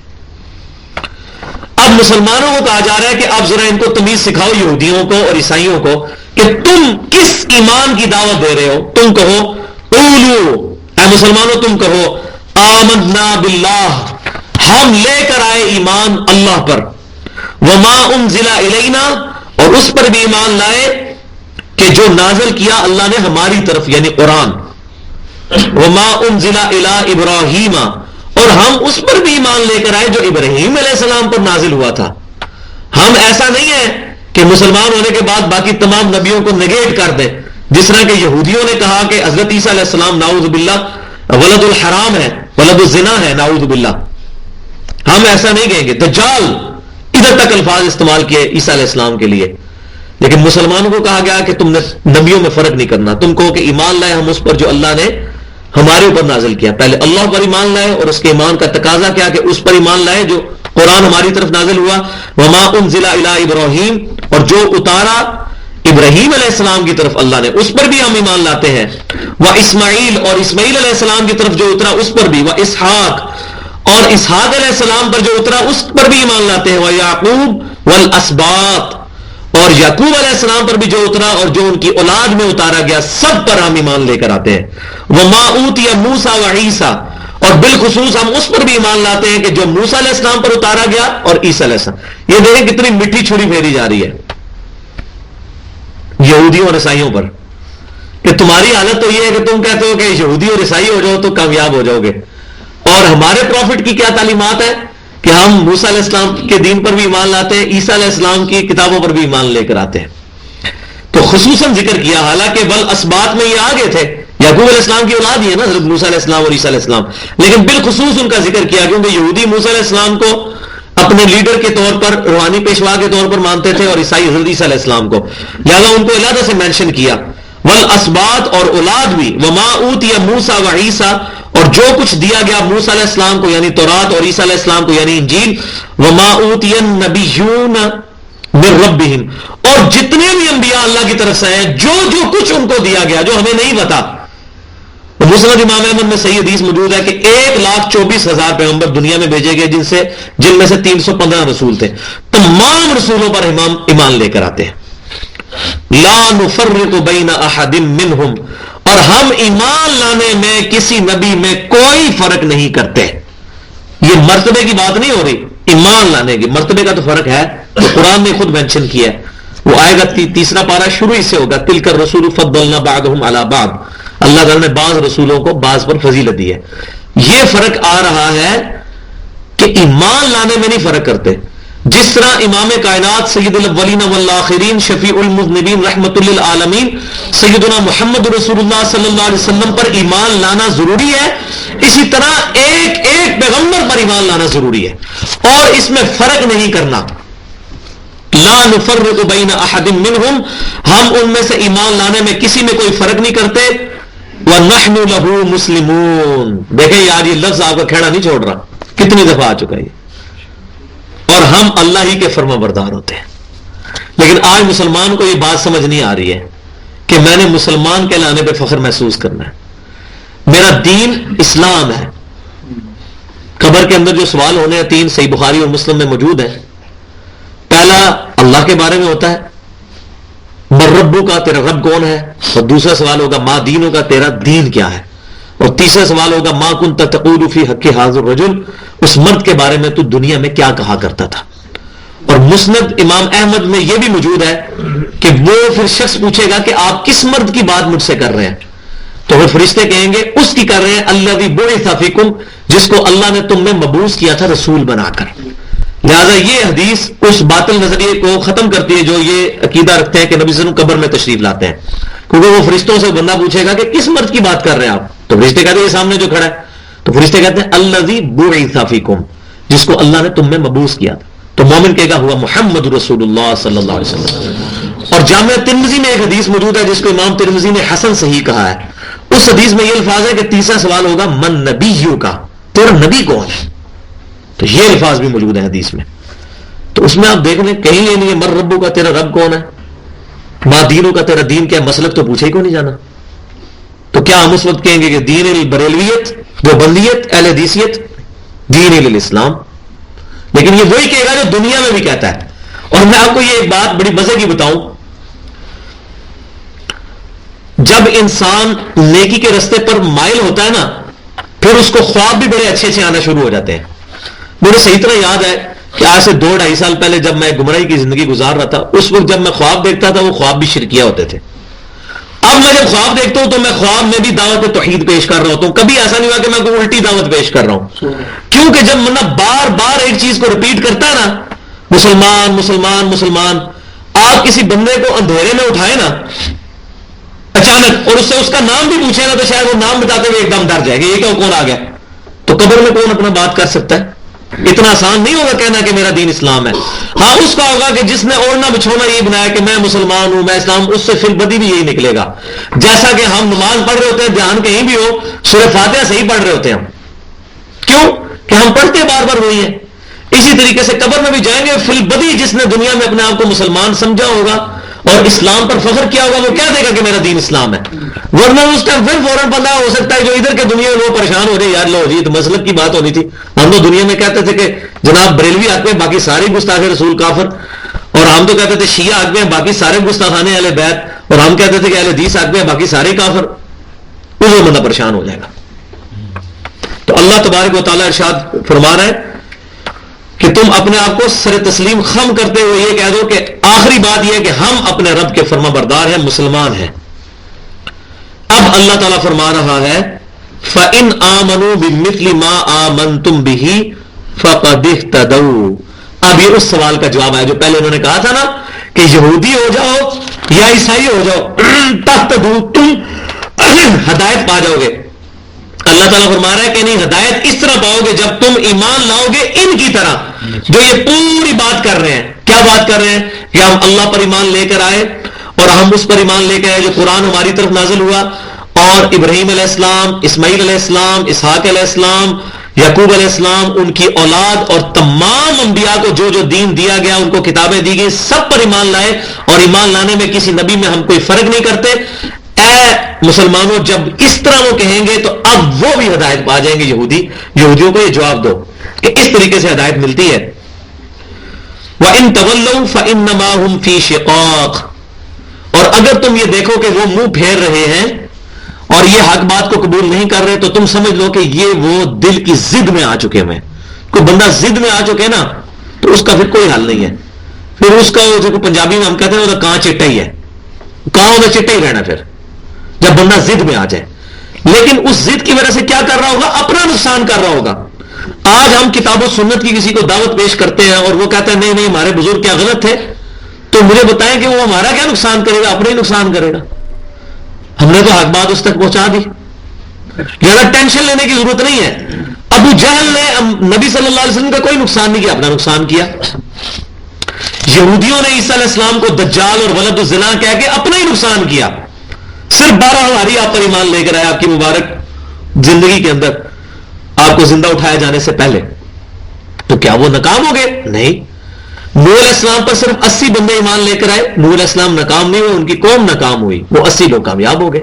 اب مسلمانوں کو کہا جا رہا ہے کہ اب ذرا ان کو تمیز سکھاؤ، یہودیوں کو اور عیسائیوں کو، کہ تم کس ایمان کی دعوت دے رہے ہو. تم کہو قولوا، اے مسلمانوں تم کہو آمنا باللہ، ہم لے کر آئے ایمان اللہ پر، وما انزل الینا، اور اس پر بھی ایمان لائے کہ جو نازل کیا اللہ نے ہماری طرف یعنی قرآن، وما انزل الی ابراہیم، اور ہم اس پر بھی ایمان لے کر آئے جو ابراہیم علیہ السلام پر نازل ہوا تھا. ہم ایسا نہیں ہے کہ مسلمان ہونے کے بعد باقی تمام نبیوں کو نگیٹ کر دیں، جس طرح کہ یہودیوں نے کہا کہ حضرت عیسیٰ علیہ السلام نعوذ باللہ ولد الحرام ہے، ولد الزنا ہے، نعوذ باللہ. ہم ایسا نہیں کہیں گے. دجال ادھر تک الفاظ استعمال کیے عیسیٰ علیہ السلام کے لیے. لیکن مسلمانوں کو کہا گیا کہ تم نے نبیوں میں فرق نہیں کرنا، تم کہو کہ ایمان لائے ہم اس پر جو اللہ نے ہمارے اوپر نازل کیا. پہلے اللہ پر ایمان لائے اور اس کے ایمان کا تقاضا کیا کہ اس پر ایمان لائے جو قرآن ہماری طرف نازل ہوا. وما انزل الی ابراہیم، اور جو اتارا ابراہیم علیہ السلام کی طرف اللہ نے اس پر بھی ہم ایمان لاتے ہیں. وہ اسماعیل، اور اسماعیل علیہ السلام کی طرف جو اترا اس پر بھی. وہ اسحاق، اور اسحاق علیہ السلام پر جو اترا اس پر بھی ایمان لاتے ہیں. وہ یعقوب والاسباط، اور یعقوب علیہ السلام پر بھی جو اترا اور جو ان کی اولاد میں اتارا گیا سب پر ہم ایمان لے کر آتے ہیں. وما اوتی موسیٰ وعیسیٰ، اور بالخصوص ہم اس پر بھی ایمان لاتے ہیں کہ جو موسیٰ علیہ السلام پر اتارا گیا اور عیسیٰ علیہ السلام. یہ دیکھیں کتنی میٹھی چھری پھیری جا رہی ہے یہودیوں اور عیسائیوں پر، کہ تمہاری حالت تو یہ ہے کہ تم کہتے ہو کہ یہودی اور عیسائی ہو جاؤ تو کامیاب ہو جاؤ گے، اور ہمارے پروفٹ کی کیا تعلیمات ہے کہ ہم موسیٰ علیہ السلام کے دین پر بھی ایمان لاتے ہیں، عیسیٰ علیہ السلام کی کتابوں پر بھی ایمان لے کر آتے ہیں. تو خصوصاً ذکر کیا، حالانکہ والاسباط میں یہ آگے تھے، یعقوب علیہ السلام کی اولاد ہی ہے نا حضرت موسیٰ علیہ السلام اور عیسیٰ علیہ السلام، لیکن بالخصوص ان کا ذکر کیا کیونکہ یہودی موسیٰ علیہ السلام کو اپنے لیڈر کے طور پر، روحانی پیشوا کے طور پر مانتے تھے، اور عیسائی حضرت عیسیٰ علیہ السلام کو، لہذا ان کو علیحدہ سے مینشن کیا. والاسباط، اور اولاد بھی. وما اوتی موسیٰ وعیسیٰ، اور جو کچھ دیا گیا موسیٰ علیہ السلام کو یعنی تورات اور عیسیٰ علیہ السلام کو یعنی انجیل. وما اوتی النبیون من ربہم، اور جتنے بھی انبیاء اللہ کی طرف سے ہیں جو کچھ ان کو دیا گیا جو ہمیں نہیں پتا. مسند امام احمد میں صحیح حدیث موجود ہے کہ 1,24,000 پیغمبر دنیا میں بھیجے گئے جن میں سے 315 رسول تھے. تمام رسولوں پر ایمان لے کر آتے ہیں. لا نفرق بین احد منہم، اور ہم ایمان لانے میں کسی نبی میں کوئی فرق نہیں کرتے. یہ مرتبے کی بات نہیں ہو رہی، ایمان لانے کی مرتبے کا تو فرق ہے، تو قرآن نے خود مینشن کیا ہے. وہ آئے گا تیسرا پارہ شروع ہی سے ہوگا، تلک الرسول فضلنا بعضهم علی بعض. اللہ تعالیٰ نے بعض رسولوں کو بعض پر فضیلت دی ہے. یہ فرق آ رہا ہے کہ ایمان لانے میں نہیں فرق کرتے. جس طرح امام کائنات سید الاولین والآخرین شفیع المذنبین رحمت للعالمین سیدنا محمد رسول اللہ صلی اللہ علیہ وسلم پر ایمان لانا ضروری ہے، اسی طرح ایک ایک پیغمبر پر ایمان لانا ضروری ہے اور اس میں فرق نہیں کرنا. لا نفرق بین احد منہم، ہم ان میں سے ایمان لانے میں کسی میں کوئی فرق نہیں کرتے. وَنَحْنُ لَهُ مُسْلِمُونَ، دیکھیں یار یہ لفظ آپ کا کھیڑا نہیں چھوڑ رہا، کتنی دفعہ آ چکا ہے. اور ہم اللہ ہی کے فرما بردار ہوتے ہیں. لیکن آج مسلمان کو یہ بات سمجھ نہیں آ رہی ہے کہ میں نے مسلمان کہلانے پہ فخر محسوس کرنا ہے. میرا دین اسلام ہے. قبر کے اندر جو سوال ہونے ہیں 3 صحیح بخاری اور مسلم میں موجود ہیں. پہلا اللہ کے بارے میں ہوتا ہے، مربو کا تیرا رب کون ہے، اور دوسرا سوال ہوگا ما دینوں کا تیرا دین کیا ہے، اور تیسرا سوال ہوگا ما کنت تقول فی حق ھذا الرجل، اس مرد کے بارے میں تو دنیا میں کیا کہا کرتا تھا. اور اور مسند امام احمد میں یہ بھی موجود ہے کہ وہ پھر شخص پوچھے گا کہ آپ کس مرد کی بات مجھ سے کر رہے ہیں؟ تو پھر فرشتے کہیں گے اس کی کر رہے ہیں الذی بعث فیکم، جس کو اللہ نے تم میں مبعوث کیا تھا رسول بنا کر. لہذا یہ حدیث اس باطل نظریے کو ختم کرتی ہے جو یہ عقیدہ رکھتے ہیں کہ نبی صلی اللہ علیہ وسلم قبر میں تشریف لاتے ہیں، کیونکہ وہ فرشتوں سے بندہ پوچھے گا کہ کس مرد کی بات کر رہے ہیں آپ؟ تو فرشتے کہتے ہیں یہ سامنے جو کھڑا ہے. تو فرشتے کہتے ہیں الذی بعث فیکم، جس کو اللہ نے تم میں مبعوث کیا تھا. تو مومن کہے گا ہوا محمد رسول اللہ صلی اللہ علیہ وسلم. اور جامع ترمذی میں ایک حدیث موجود ہے جس کو امام ترمذی نے حسن صحیح کہا ہے. اس حدیث میں یہ الفاظ ہے کہ تیسرا سوال ہوگا من نبیوں کا، تیرا نبی کون ہے؟ تو یہ الفاظ بھی موجود ہیں حدیث میں. تو اس میں آپ دیکھ لیں کہیں یہ نہیں ہے مر ربو کا، تیرا رب کون ہے؟ ما دینوں کا، تیرا دین کیا؟ مسلک تو پوچھے ہی کو نہیں جانا. تو کیا ہم اس وقت کہیں گے کہ دین البریلویت، دیوبندیت، اہل حدیثیت، دین الاسلام؟ لیکن یہ وہی کہے گا جو دنیا میں بھی کہتا ہے. اور میں آپ کو یہ ایک بات بڑی مزے کی بتاؤں، جب انسان نیکی کے رستے پر مائل ہوتا ہے نا، پھر اس کو خواب بھی بڑے اچھے اچھے آنا شروع ہو جاتے ہیں. مجھے صحیح طرح یاد ہے کہ آج سے 2-2.5 سال پہلے جب میں گمراہی کی زندگی گزار رہا تھا، اس وقت جب میں خواب دیکھتا تھا وہ خواب بھی شرکیہ ہوتے تھے. اب میں جب خواب دیکھتا ہوں تو میں خواب میں بھی دعوت توحید پیش کر رہا ہوتا ہوں. کبھی ایسا نہیں ہوا کہ میں کوئی الٹی دعوت پیش کر رہا ہوں، کیونکہ جب بندہ بار بار ایک چیز کو ریپیٹ کرتا ہے نا، مسلمان مسلمان مسلمان، آپ کسی بندے کو اندھیرے میں اٹھائے نا اچانک اور اس سے اس کا نام بھی پوچھے نا تو شاید وہ نام بتاتے ہوئے ایک دم ڈر جائے گا یہ کیا کون آ گیا. تو قبر میں کون اپنا بات کر سکتا ہے؟ اتنا آسان نہیں ہوگا کہنا کہ میرا دین اسلام ہے. ہاں اس کا ہوگا کہ جس نے اوڑھنا بچھونا یہ بنایا کہ میں مسلمان ہوں، میں اسلام، اس سے فی البدی بھی یہی نکلے گا. جیسا کہ ہم نماز پڑھ رہے ہوتے ہیں، دھیان کہیں بھی ہو، سورہ فاتحہ صحیح پڑھ رہے ہوتے ہیں. کیوں کہ ہم پڑھتے بار بار وہی ہیں. اسی طریقے سے قبر میں بھی جائیں گے، فی البدی جس نے دنیا میں اپنے آپ کو مسلمان سمجھا ہوگا اور اسلام پر فخر کیا ہوگا وہ کیا دے گا کہ میرا دین اسلام ہے. ورنہ اس ٹائم پھر فوراً پتہ ہو سکتا ہے جو ادھر کے دنیا میں وہ پریشان ہو جائے، یار لو جی تو مسلک کی بات ہونی تھی. ہم تو دنیا میں کہتے تھے کہ جناب بریلوی حق میں باقی سارے گستاخ رسول کافر، اور ہم تو کہتے تھے شیعہ حق میں باقی سارے گستاخانے اہل بیت، اور ہم کہتے تھے کہ اہل حدیث حق میں باقی سارے کافر. وہ بندہ پریشان ہو جائے گا. تو اللہ تبارک و تعالیٰ ارشاد فرما رہا ہے کہ تم اپنے آپ کو سر تسلیم خم کرتے ہوئے یہ کہہ دو کہ آخری بات یہ ہے کہ ہم اپنے رب کے فرما بردار ہیں، مسلمان ہیں. اب اللہ تعالیٰ فرما رہا ہے فَإِنْ آمَنُوا بِمِثْلِ مَا آمَنْتُمْ بِهِ فَقَدِ اهْتَدَوْا. اب یہ اس سوال کا جواب ہے جو پہلے انہوں نے کہا تھا نا کہ یہودی ہو جاؤ یا عیسائی ہو جاؤ تہتدوا، تم ہدایت پا جاؤ گے. اللہ تعالیٰ فرما رہا ہے کہ نہیں، ہدایت اس طرح پاؤ گے جب تم ایمان لاؤ گے ان کی طرح جو یہ پوری بات کر رہے ہیں. کیا بات کر رہے ہیں؟ کہ ہم اللہ پر ایمان لے کر آئے اور ہم اس پر ایمان لے کے آئے جو قرآن ہماری طرف نازل ہوا، اور ابراہیم علیہ السلام، اسماعیل علیہ السلام، اسحاق علیہ السلام، یعقوب علیہ السلام، ان کی اولاد اور تمام انبیاء کو جو جو دین دیا گیا، ان کو کتابیں دی گئی، سب پر ایمان لائے. اور ایمان لانے میں کسی نبی میں ہم کوئی فرق نہیں کرتے. اے مسلمانوں جب اس طرح وہ کہیں گے تو اب وہ بھی ہدایت پا جائیں گے. یہودیوں کو یہ جواب دو کہ اس طریقے سے ہدایت ملتی ہے. وَإِن تَوَلَّوْا فَإِنَّمَا هُمْ فِي شِقَاقٍ. اور اگر تم یہ دیکھو کہ وہ منہ پھیر رہے ہیں اور یہ حق بات کو قبول نہیں کر رہے تو تم سمجھ لو کہ یہ وہ دل کی ضد میں آ چکے ہیں. کوئی بندہ ضد میں آ چکے نا تو اس کا پھر کوئی حل نہیں ہے. پھر اس کا جو پنجابی میں ہم کہتے ہیں وہ کہاں چٹا ہی ہے، کہاں ہوگا چٹا ہی رہنا پھر جب بندہ ضد میں آ جائے. لیکن اس ضد کی وجہ سے کیا کر رہا ہوگا؟ اپنا نقصان کر رہا ہوگا. آج ہم کتاب و سنت کی کسی کو دعوت پیش کرتے ہیں اور وہ کہتا ہے نہیں نہیں ہمارے بزرگ کیا غلط تھے، تو مجھے بتائیں کہ وہ ہمارا کیا نقصان کرے گا؟ اپنا ہی نقصان کرے گا. ہم نے تو حق بات اس تک پہنچا دی. زیادہ ٹینشن لینے کی ضرورت نہیں ہے. ابو جہل نے نبی صلی اللہ علیہ وسلم کا کوئی نقصان نہیں کیا، اپنا نقصان کیا. یہودیوں نے عیسیٰ علیہ السلام کو دجال اور ولد الزنا کہہ کے اپنا ہی نقصان کیا. صرف 12 ہماری آپ پر ایمان لے کر آئے آپ کی مبارک زندگی کے اندر، آپ کو زندہ اٹھائے جانے سے پہلے. تو کیا وہ ناکام ہو گئے؟ نہیں. نوح علیہ السلام پر صرف 80 بندے ایمان لے کر آئے، نوح علیہ السلام ناکام نہیں ہوئے، ان کی قوم ناکام ہوئی، وہ 80 لوگ کامیاب ہو گئے.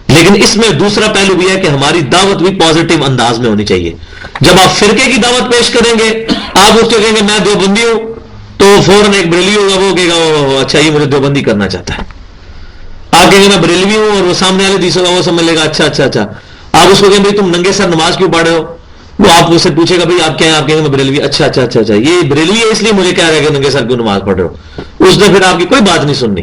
لیکن اس میں دوسرا پہلو بھی ہے کہ ہماری دعوت بھی پازیٹیو انداز میں ہونی چاہیے. جب آپ فرقے کی دعوت پیش کریں گے، آپ اس کو کہیں گے میں دیوبندی ہوں، تو فوراً ایک بریلوی ہوگا وہ کہے گا اچھا یہ مجھے دیوبندی کرنا چاہتا ہے. آپ کہیں گے میں بریلوی ہوں اور وہ سامنے والے دیس ہوگا وہ سمجھ لے گا اچھا اچھا اچھا. آپ اس کو کہیں بھائی تم ننگے سر نماز کیوں پڑھ رہے ہو، وہ آپ سے پوچھے گا بھائی آپ کیا ہیں، آپ کہیں گے بریلوی، اچھا اچھا اچھا اچھا یہ بریلوی ہے اس لیے مجھے کہہ رہا ہے کہ ننگے سر کیوں نماز پڑھ رہے ہو، اس نے پھر آپ کی کوئی بات نہیں سننی.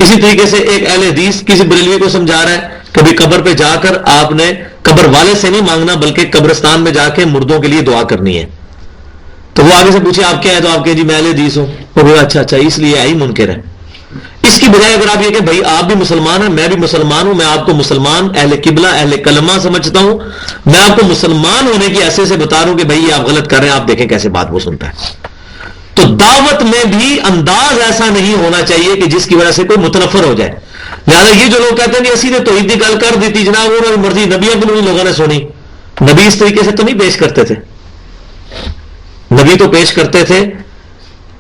اسی طریقے سے ایک اہل حدیث کسی بریلوی کو سمجھا رہا ہے کبھی قبر پہ جا کر آپ نے قبر والے سے نہیں مانگنا بلکہ قبرستان میں جا کے مردوں کے لیے دعا کرنی ہے. تو وہ آگے سے پوچھے آپ کیا ہے، تو آپ کہیں جی میں اہل حدیث ہوں. وہ بولے اچھا اچھا اس لیے آئی منکر ہے. اس کی بجائے اگر آپ یہ کہ بھائی آپ بھی مسلمان ہیں میں بھی مسلمان ہوں، میں آپ کو مسلمان اہل قبلہ اہل کلمہ سمجھتا ہوں، میں آپ کو مسلمان ہونے کی ایسے سے بتا رہا ہوں کہ بھائی یہ آپ غلط کر رہے ہیں، آپ دیکھیں کیسے بات وہ سنتا ہے. تو دعوت میں بھی انداز ایسا نہیں ہونا چاہیے کہ جس کی وجہ سے کوئی متنفر ہو جائے. لہٰذا یہ جو لوگ کہتے ہیں کہ اسی نے توحید کی گل کر دی تھی جناب وہ مرضی نبیوں کو نہیں لوگوں نے سنی. نبی اس طریقے سے تو نہیں پیش کرتے تھے. نبی تو پیش کرتے تھے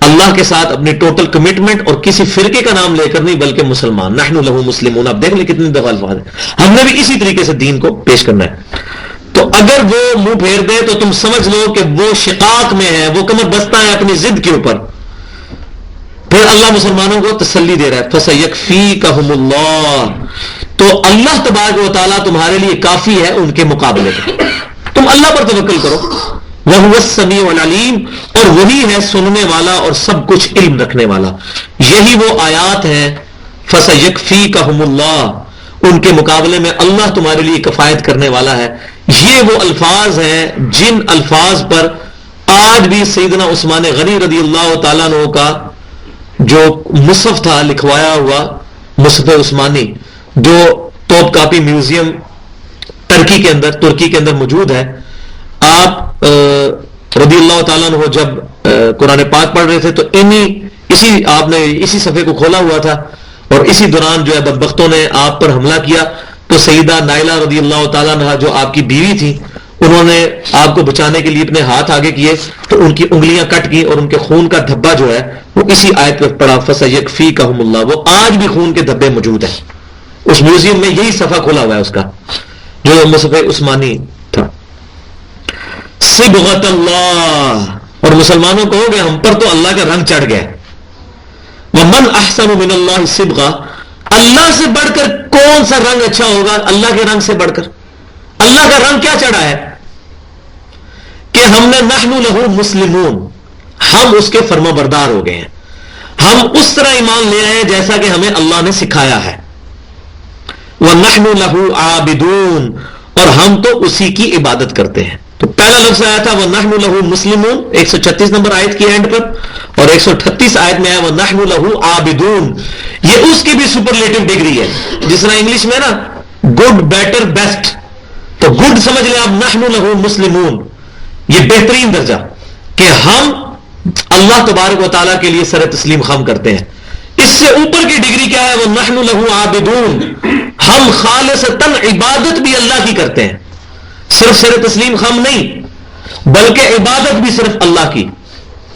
اللہ کے ساتھ اپنی ٹوٹل کمٹمنٹ اور کسی فرقے کا نام لے کر نہیں بلکہ مسلمان نحن لہو مسلمون. آپ دیکھ لیں کتنی دفعہ الفاظ ہیں. ہم نے بھی اسی طریقے سے دین کو پیش کرنا ہے. تو اگر وہ منہ پھیر دے تو تم سمجھ لو کہ وہ شقاق میں ہے، وہ کمر بستہ ہے اپنی ضد کے اوپر. پھر اللہ مسلمانوں کو تسلی دے رہا ہے فَسَيَكْفِيكَهُمُ اللَّهُ، تو اللہ تبارک و تعالیٰ تمہارے لیے کافی ہے ان کے مقابلے میں. تم اللہ پر توکل کرو. وَهُوَ السَّمِيعُ الْعَلِيمُ، اور وہی ہے سننے والا اور سب کچھ علم رکھنے والا. یہی وہ آیات ہیں فَسَيَكْفِيكَهُمُ اللَّهُ، ان کے مقابلے میں اللہ تمہارے لیے کفایت کرنے والا ہے. یہ وہ الفاظ ہیں جن الفاظ پر آج بھی سیدنا عثمان غنی رضی اللہ تعالیٰ عنہ کا جو مصحف تھا لکھوایا ہوا مصحف عثمانی جو توپ کاپی میوزیم ترکی کے اندر موجود ہے. آپ رضی اللہ تعالیٰ عنہ جب قرآن پاک پڑھ رہے تھے تو آپ نے اسی صفحے کو کھولا ہوا تھا اور اسی دوران جو ہے بدبختوں نے آپ پر حملہ کیا. تو سیدہ نائلہ رضی اللہ تعالیٰ عنہ جو آپ کی بیوی تھی انہوں نے آپ کو بچانے کے لیے اپنے ہاتھ آگے کیے تو ان کی انگلیاں کٹ گئی اور ان کے خون کا دھبا جو ہے وہ اسی آیت پر پڑا فَسَيَكْفِيكَهُمُ اللَّهُ. وہ آج بھی خون کے دھبے موجود ہیں. اس میوزیم میں یہی صفحہ کھولا ہوا ہے اس کا جو مصحف عثمانی تھا. صبغۃ اللہ، اور مسلمانوں کو ہو گیا ہم پر تو اللہ کا رنگ چڑھ گیا. وَمَنْ أَحْسَنُ مِنَ اللَّهِ صِبْغَةً، اللہ سے بڑھ کر کون سا رنگ اچھا ہوگا اللہ کے رنگ سے بڑھ کر. اللہ کا رنگ کیا چڑھا ہے کہ ہم نے نحن لہو مسلمون، ہم اس کے فرما بردار ہو گئے ہیں. ہم اس طرح ایمان لے آئے جیسا کہ ہمیں اللہ نے سکھایا ہے. وَنَحْنُ لَهُ عَابِدُونَ، اور ہم تو اسی کی عبادت کرتے ہیں. تو پہلا لفظ آیا تھا وَنَحْنُ لَهُ مُسْلِمُونَ 136 نمبر آیت کی اینڈ پر، اور 138 آیت میں آیا وَنَحْنُ لَهُ عَابِدُونَ. یہ اس کی بھی سپرلیٹو ڈگری ہے. جس طرح انگلش میں نا گڈ بیٹر بیسٹ، تو گڈ سمجھ لیں آپ نحن لہو مسلمون، یہ بہترین درجہ کہ ہم اللہ تبارک و تعالیٰ کے لیے سر تسلیم خم کرتے ہیں. اس سے اوپر کی ڈگری کیا ہے وہ نحن لہو عابدون، ہم خالصتاً عبادت بھی اللہ کی کرتے ہیں. صرف سر تسلیم خم نہیں بلکہ عبادت بھی صرف اللہ کی.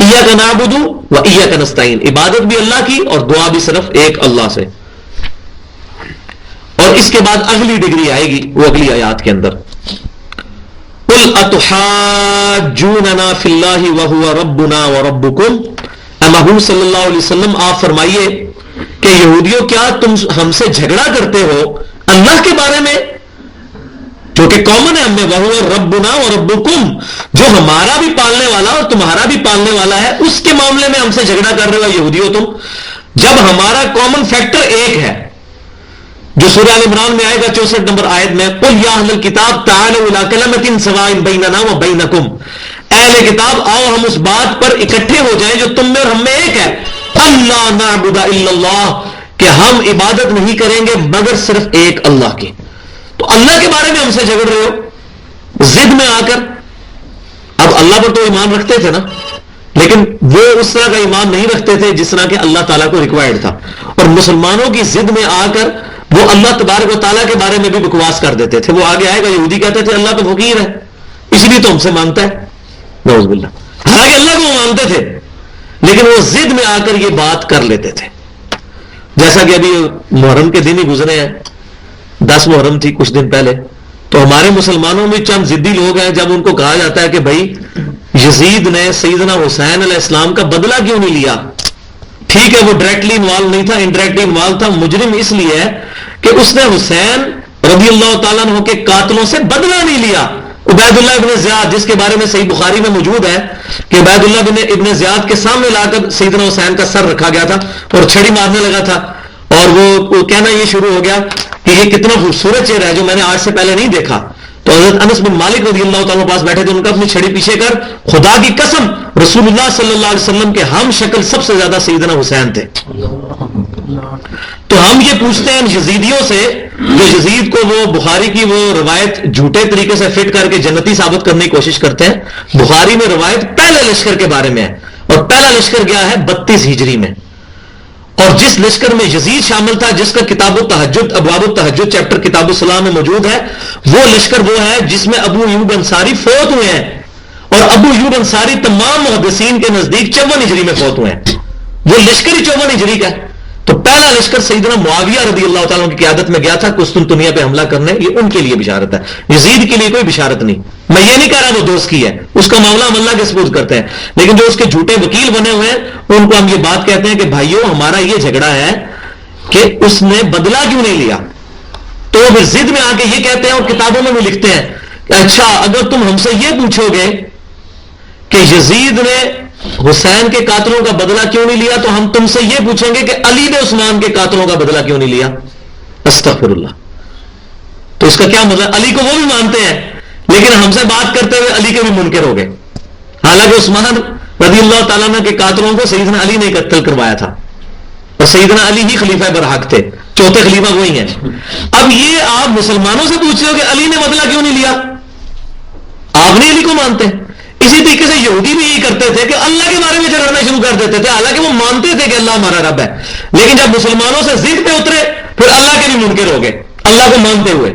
ایاک نعبد و ایاک نستعین، عبادت بھی اللہ کی اور دعا بھی صرف ایک اللہ سے. اور اس کے بعد اگلی ڈگری آئے گی وہ اگلی آیات کے اندر قُلْ أَتُحَاجُّونَنَا فِي اللَّهِ وَهُوَ رَبُّنَا وَرَبُّكُمْ. اے محبوب صلی اللہ علیہ وسلم آپ فرمائیے کہ یہودیوں کیا تم ہم سے جھگڑا کرتے ہو اللہ کے بارے میں جو کہ کامن ہے ہم میں، وَهُوَ رَبُّنَا وَرَبُّكُمْ، جو ہمارا بھی پالنے والا اور تمہارا بھی پالنے والا ہے، اس کے معاملے میں ہم سے جھگڑا کر رہے ہو یہودیوں تم، جب ہمارا کامن فیکٹر ایک ہے جو سورہ ال عمران میں آئے گا 64 نمبر آیت میں قُلْ يَا أَهْلَ الْكِتَابِ تَعَالَوْا إِلَىٰ كَلِمَةٍ سَوَاءٍ بَيْنَنَا وَبَيْنَكُمْ. اہل کتاب آؤ ہم اس بات پر اکٹھے ہو جائیں جو تم میں اور ہم میں ایک ہے. اللہ نعبد الا اللہ، کہ ہم عبادت نہیں کریں گے مگر صرف ایک اللہ کی. تو اللہ کے بارے میں ہم سے جھگڑ رہے ہو ضد میں آ کر. اب اللہ پر تو ایمان رکھتے تھے نا، لیکن وہ اس طرح کا ایمان نہیں رکھتے تھے جس طرح کہ اللہ تعالیٰ کو ریکوائرڈ تھا. اور مسلمانوں کی ضد میں آ کر وہ اللہ تبارک و تعالیٰ کے بارے میں بھی بکواس کر دیتے تھے. وہ آگے آئے گا یہودی کہتے تھے اللہ تو فقیر ہے اس لیے تو ہم سے مانگتا ہے، نعوذ باللہ. حالانکہ اللہ کو وہ مانتے تھے لیکن وہ ضد میں آ کر یہ بات کر لیتے تھے. جیسا کہ ابھی محرم کے دن ہی گزرے ہیں، 10 محرم تھی کچھ دن پہلے، تو ہمارے مسلمانوں میں چند ضدی لوگ ہیں جب ان کو کہا جاتا ہے کہ بھائی یزید نے سیدنا حسین علیہ السلام کا بدلہ کیوں نہیں لیا. ٹھیک ہے وہ ڈائریکٹلی انوالو نہیں تھا، انڈائریکٹلی انوالو تھا. مجرم اس لیے ہے کہ اس نے حسین رضی اللہ تعالیٰ عنہ کے قاتلوں سے بدلہ نہیں لیا. عبید اللہ ابن زیاد جس کے بارے میں صحیح بخاری میں موجود ہے کہ عبید اللہ ابن زیاد کے سامنے لا کر سیدنا حسین کا سر رکھا گیا تھا اور چھڑی مارنے لگا تھا، اور وہ کہنا یہ شروع ہو گیا کہ یہ کتنا خوبصورت چہرہ ہے جو میں نے آج سے پہلے نہیں دیکھا. تو حضرت انس بن مالک رضی اللہ تعالیٰ پاس بیٹھے تھے، ان کا اپنی چھڑی پیچھے کر خدا کی قسم رسول اللہ صلی اللہ علیہ وسلم کے ہم شکل سب سے زیادہ سیدنا حسین تھے. تو ہم یہ پوچھتے ہیں یزیدیوں سے، جو یزید کو وہ بخاری کی وہ روایت جھوٹے طریقے سے فٹ کر کے جنتی ثابت کرنے کی کوشش کرتے ہیں. بخاری میں روایت پہلے لشکر کے بارے میں ہے، اور پہلا لشکر گیا ہے 32 ہجری میں، اور جس لشکر میں یزید شامل تھا، جس کا کتاب التہجد ابواب التہجد چیپٹر کتاب الصلاح میں موجود ہے، وہ لشکر وہ ہے جس میں ابو ایوب انصاری فوت ہوئے ہیں، اور ابو ایوب انصاری تمام محدثین کے نزدیک 54 ہجری میں فوت ہوئے ہیں. وہ لشکر ہی 54 ہجری کا ہے. تو پہلا لشکر سیدنا معاویہ رضی اللہ تعالیٰ کی قیادت میں گیا تھا قسطنطنیہ پہ حملہ کرنے. یہ ان کے لیے بشارت ہے، یزید کے لیے کوئی بشارت نہیں. میں یہ نہیں کہہ رہا وہ دوست کی ہے، اس کا معاملہ ہم اللہ کے سپرد کرتے ہیں، لیکن جو اس کے جھوٹے وکیل بنے ہوئے ہیں ان کو ہم یہ بات کہتے ہیں کہ بھائیو ہمارا یہ جھگڑا ہے کہ اس نے بدلہ کیوں نہیں لیا. تو وہ ضد میں آ کے یہ کہتے ہیں اور کتابوں میں بھی لکھتے ہیں کہ اچھا اگر تم ہم سے یہ پوچھو گے کہ یزید نے حسین کے قاتلوں کا بدلہ کیوں نہیں لیا، تو ہم تم سے یہ پوچھیں گے کہ علی نے عثمان کے قاتلوں کا بدلہ کیوں نہیں لیا. استغفر اللہ. تو اس کا کیا مطلب؟ علی کو وہ بھی مانتے ہیں لیکن ہم سے بات کرتے ہوئے علی کے بھی منکر ہو گئے، حالانکہ عثمان رضی اللہ تعالیٰ عنہ کے قاتلوں کو سیدنا علی نے قتل کروایا تھا، اور سیدنا علی ہی خلیفہ برحق تھے، چوتھے خلیفہ وہی ہیں. اب یہ آپ مسلمانوں سے پوچھ رہے ہو کہ علی نے بدلہ کیوں نہیں لیا، آپ نہیں علی کو مانتے. اسی طریقے سے یہودی بھی یہی کرتے تھے کہ اللہ کے بارے میں جھگڑنا شروع کر دیتے تھے، حالانکہ وہ مانتے تھے کہ اللہ ہمارا رب ہے، لیکن جب مسلمانوں سے ضد پہ اترے پھر اللہ کے بھی منکر ہو گئے اللہ کو مانتے ہوئے.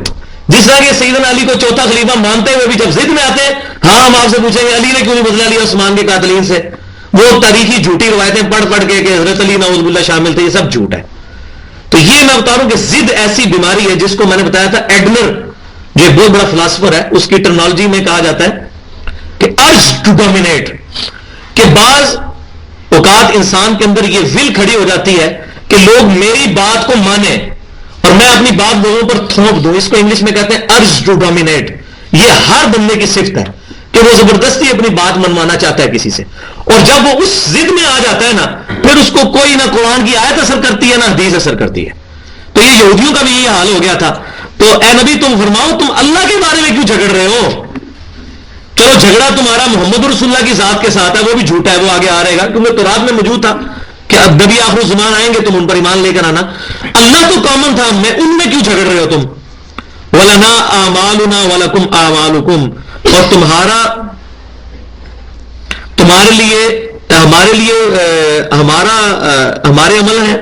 جس طرح کہ سیدنا علی کو چوتھا خلیفہ مانتے ہوئے بھی جب ضد میں آتے ہیں، ہاں ہم آپ سے پوچھیں گے علی نے کیوں نہیں بدلہ لیا عثمان کے قاتلین سے. وہ تاریخی جھوٹی روایتیں پڑھ پڑھ کے کہ حضرت علی نعوذ باللہ شامل تھے، یہ سب جھوٹ ہے. تو یہ میں بتا رہا ہوں کہ ضد ایسی بیماری ہے جس کو میں نے بتایا تھا ایڈلر جو بہت بڑا فلاسفر ہے، اس کی ٹرمنالوجی میں کہا جاتا ہے کہ ارج ٹو ڈومینیٹ، کہ بعض اوقات انسان کے اندر یہ ول کھڑی ہو جاتی ہے کہ لوگ میری بات کو مانیں اور میں اپنی بات لوگوں پر تھوپ دوں. اس کو انگلش میں کہتے ہیں ارج ٹو ڈومینیٹ. یہ ہر بندے کی صفت ہے کہ وہ زبردستی اپنی بات منوانا چاہتا ہے کسی سے، اور جب وہ اس ضد میں آ جاتا ہے نا پھر اس کو کوئی نہ قرآن کی آیت اثر کرتی ہے نہ حدیث اثر کرتی ہے. تو یہ یہودیوں کا بھی یہ حال ہو گیا تھا. تو اے نبی تم فرماؤ تم اللہ کے بارے میں کیوں جھگڑ رہے ہو؟ چلو جھگڑا تمہارا محمد رسول اللہ کی ذات کے ساتھ ہے، وہ بھی جھوٹا ہے، وہ آگے آ رہے گا کیونکہ تورات میں موجود تھا کہ اب نبی آخر الزمان آئیں گے تم ان پر ایمان لے کر آنا. اللہ تو کامن تھا، میں ان میں کیوں جھگڑ رہے ہو تم؟ وَلَنَا أَعْمَالُنَا وَلَكُمْ أَعْمَالُكُمْ، اور ہمارے عمل ہیں